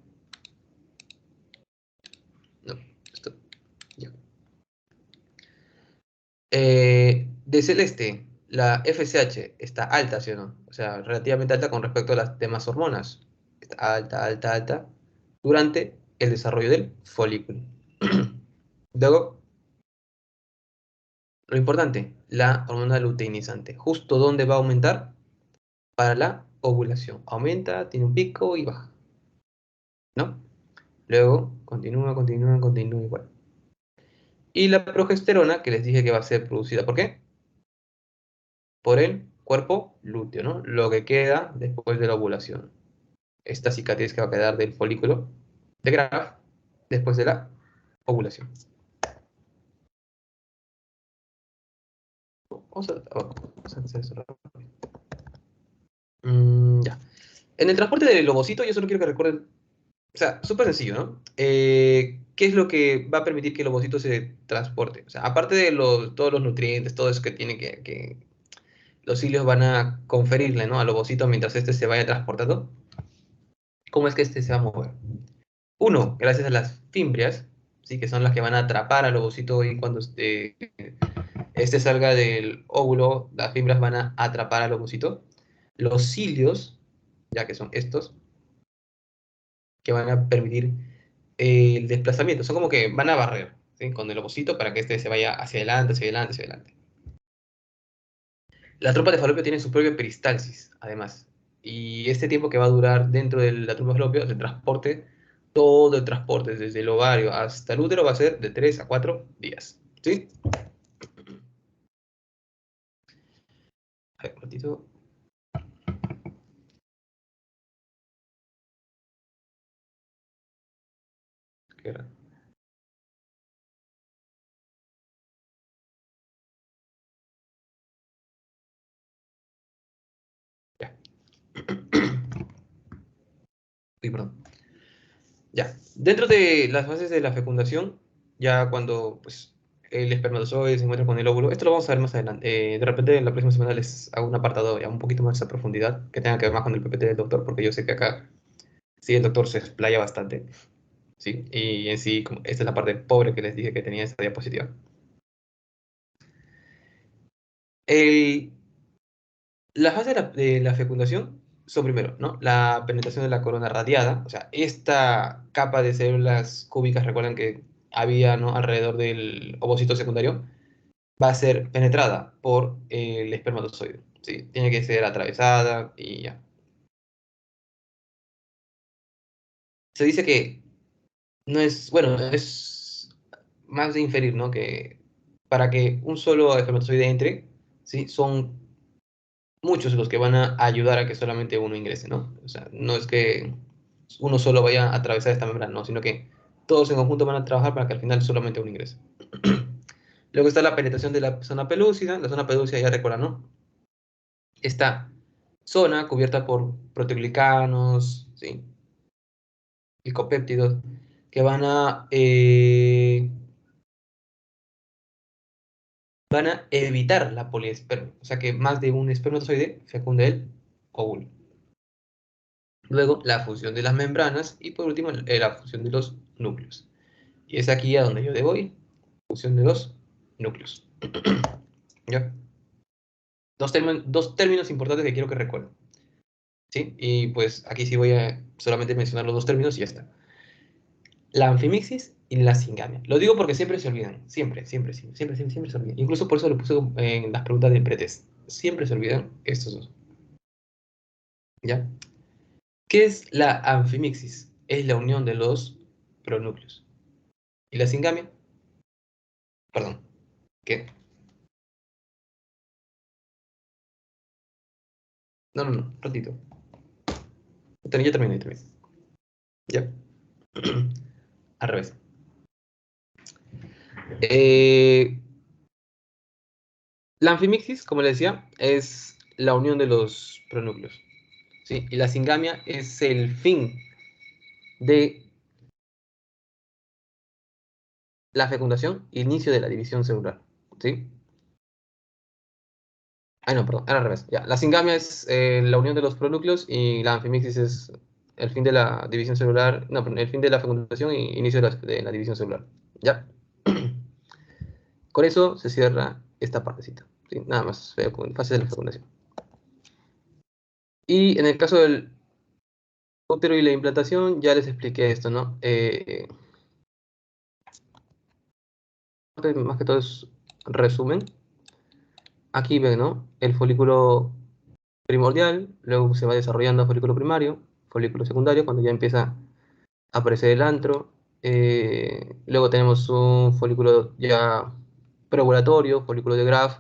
No, esto. Ya. De celeste, la FSH está alta, ¿sí o no? O sea, relativamente alta con respecto a las demás hormonas. Está alta, alta, alta durante el desarrollo del folículo. Luego, lo importante, la hormona luteinizante. ¿Justo dónde va a aumentar? Para la ovulación. Aumenta, tiene un pico y baja, ¿no? Luego, continúa, continúa, continúa igual. Y la progesterona, que les dije que va a ser producida, ¿por qué? Por el cuerpo lúteo, ¿no? Lo que queda después de la ovulación. Esta cicatriz que va a quedar del folículo de Graf después de la ovulación. Vamos a hacer eso rápido. Ya. En el transporte del ovocito, yo solo quiero que recuerden, o sea, súper sencillo, ¿no? ¿Qué es lo que va a permitir que el ovocito se transporte? O sea, aparte de todos los nutrientes, todo eso que tiene que los cilios van a conferirle, ¿no? Al ovocito mientras este se vaya transportando. ¿Cómo es que este se va a mover? Uno, gracias a las fimbrias, ¿sí? Que son las que van a atrapar al ovocito y cuando este salga del óvulo, las fibras van a atrapar al ovocito. Los cilios, ya que son estos, que van a permitir el desplazamiento, son como que van a barrer, ¿sí? Con el ovocito para que este se vaya hacia adelante, hacia adelante, hacia adelante. La trompa de falopio tiene su propia peristalsis, además. Y este tiempo que va a durar dentro de la trompa de falopio, el transporte, todo el transporte, desde el ovario hasta el útero, va a ser de 3 a 4 días. ¿Sí? A ver, un ratito. ¿Qué era? Ya. Uy, perdón. Ya. Dentro de las fases de la fecundación, ya cuando pues, el espermatozoide se encuentra con el óvulo, esto lo vamos a ver más adelante. De repente, en la próxima semana les hago un apartado ya un poquito más a profundidad, que tenga que ver más con el PPT del doctor, porque yo sé que acá sí el doctor se explaya bastante. ¿Sí? Y en sí, esta es la parte pobre que les dije que tenía esta diapositiva. El, la fase de la fecundación son primero, ¿no? La penetración de la corona radiada, o sea, esta capa de células cúbicas, recuerden que había, ¿no? Alrededor del ovocito secundario, va a ser penetrada por el espermatozoide, ¿sí? Tiene que ser atravesada y ya. Se dice que no es, bueno, es más de inferir, ¿no? Que para que un solo espermatozoide entre, ¿sí? Son muchos los que van a ayudar a que solamente uno ingrese, ¿no? O sea, no es que uno solo vaya a atravesar esta membrana, no, sino que todos en conjunto van a trabajar para que al final solamente uno ingrese. Luego está la penetración de la zona pelúcida. La zona pelúcida, ya recuerdan, ¿no? Esta zona cubierta por proteoglicanos, ¿sí? Glicopéptidos, que van a evitar la poliespermia. O sea que más de un espermatozoide fecunde el óvulo. Luego, la fusión de las membranas y por último, la fusión de los núcleos. Y es aquí a donde yo debo ir. Fusión de los núcleos. ¿Ya? Dos términos importantes que quiero que recuerden. ¿Sí? Y pues aquí sí voy a solamente mencionar los dos términos y ya está. La anfimixis y la singamia. Lo digo porque siempre se olvidan. Siempre, siempre, siempre, siempre, siempre, siempre se olvidan. Incluso por eso lo puse en las preguntas de pretest. Siempre se olvidan estos dos. ¿Ya? ¿Qué es la anfimixis? Es la unión de los pronúcleos. ¿Y la singamia? Perdón. ¿Qué? No, no, no. Ratito. Ya terminé, ya terminé. Ya. Al revés. Eh, la anfimixis, como les decía, es la unión de los pronúcleos. ¿Sí? Y la singamia es el fin de la fecundación e inicio de la división celular. ¿Sí? Ay, no, perdón, era al revés. Ya. La singamia es la unión de los pronúcleos y la anfimixis es el fin de la división celular, no, perdón, el fin de la fecundación e inicio de la división celular. ¿Ya? Con eso se cierra esta partecita. ¿Sí? Nada más, fase de la fecundación. Y en el caso del útero y la implantación, ya les expliqué esto, ¿no? Más que todo es resumen. Aquí ven, ¿no? El folículo primordial, luego se va desarrollando folículo primario, folículo secundario, cuando ya empieza a aparecer el antro. Luego tenemos un folículo ya preovulatorio, folículo de Graf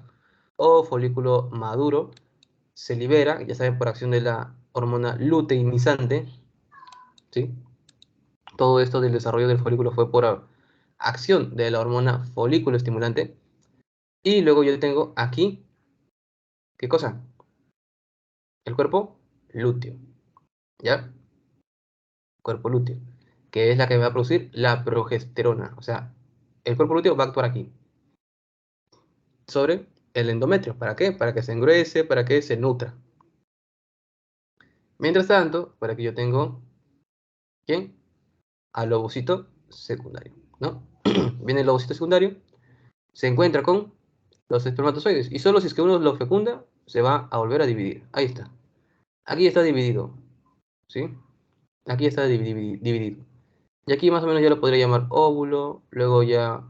o folículo maduro. Se libera, ya saben, por acción de la hormona luteinizante, ¿sí? Todo esto del desarrollo del folículo fue por acción de la hormona folículo estimulante. Y luego yo tengo aquí, ¿qué cosa? El cuerpo lúteo, ¿ya? Cuerpo lúteo, que es la que va a producir la progesterona. O sea, el cuerpo lúteo va a actuar aquí, sobre el endometrio. ¿Para qué? Para que se engruese, para que se nutra. Mientras tanto, para que yo tengo, ¿quién? Al ovocito secundario, ¿no? Viene el ovocito secundario, se encuentra con los espermatozoides y solo si es que uno lo fecunda, se va a volver a dividir. Ahí está. Aquí está dividido, ¿sí? Aquí está dividido. Y aquí más o menos ya lo podría llamar óvulo, luego ya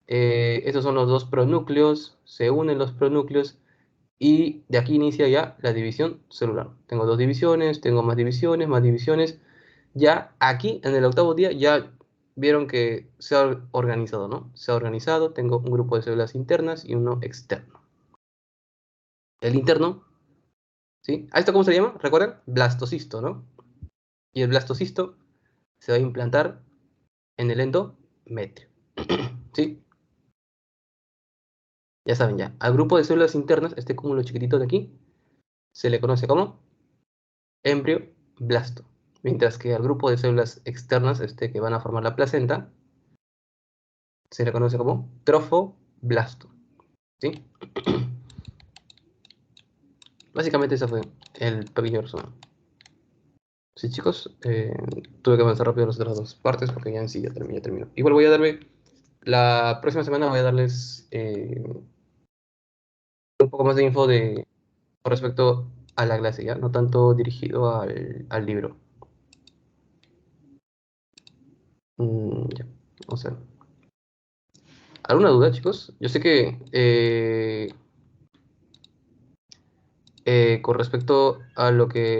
estos son los dos pronúcleos, se unen los pronúcleos y de aquí inicia ya la división celular. Tengo dos divisiones, tengo más divisiones, más divisiones. Ya aquí en el octavo día ya vieron que se ha organizado, ¿no? Se ha organizado, tengo un grupo de células internas y uno externo. El interno, ¿sí? ¿A esto cómo se llama? ¿Recuerdan? Blastocisto, ¿no? Y el blastocisto se va a implantar en el endometrio, ¿sí? Ya saben ya. Al grupo de células internas, este cúmulo chiquitito de aquí, se le conoce como embrioblasto. Mientras que al grupo de células externas, este que van a formar la placenta, se le conoce como trofoblasto. ¿Sí? Básicamente ese fue el pequeño resumen. Sí, chicos, tuve que avanzar rápido las otras dos partes porque ya en sí ya termino. Igual voy a darme, la próxima semana voy a darles un poco más de info con respecto a la clase, ¿ya? No tanto dirigido al libro. Ya, o sea, ¿alguna duda, chicos? Yo sé que con respecto a lo que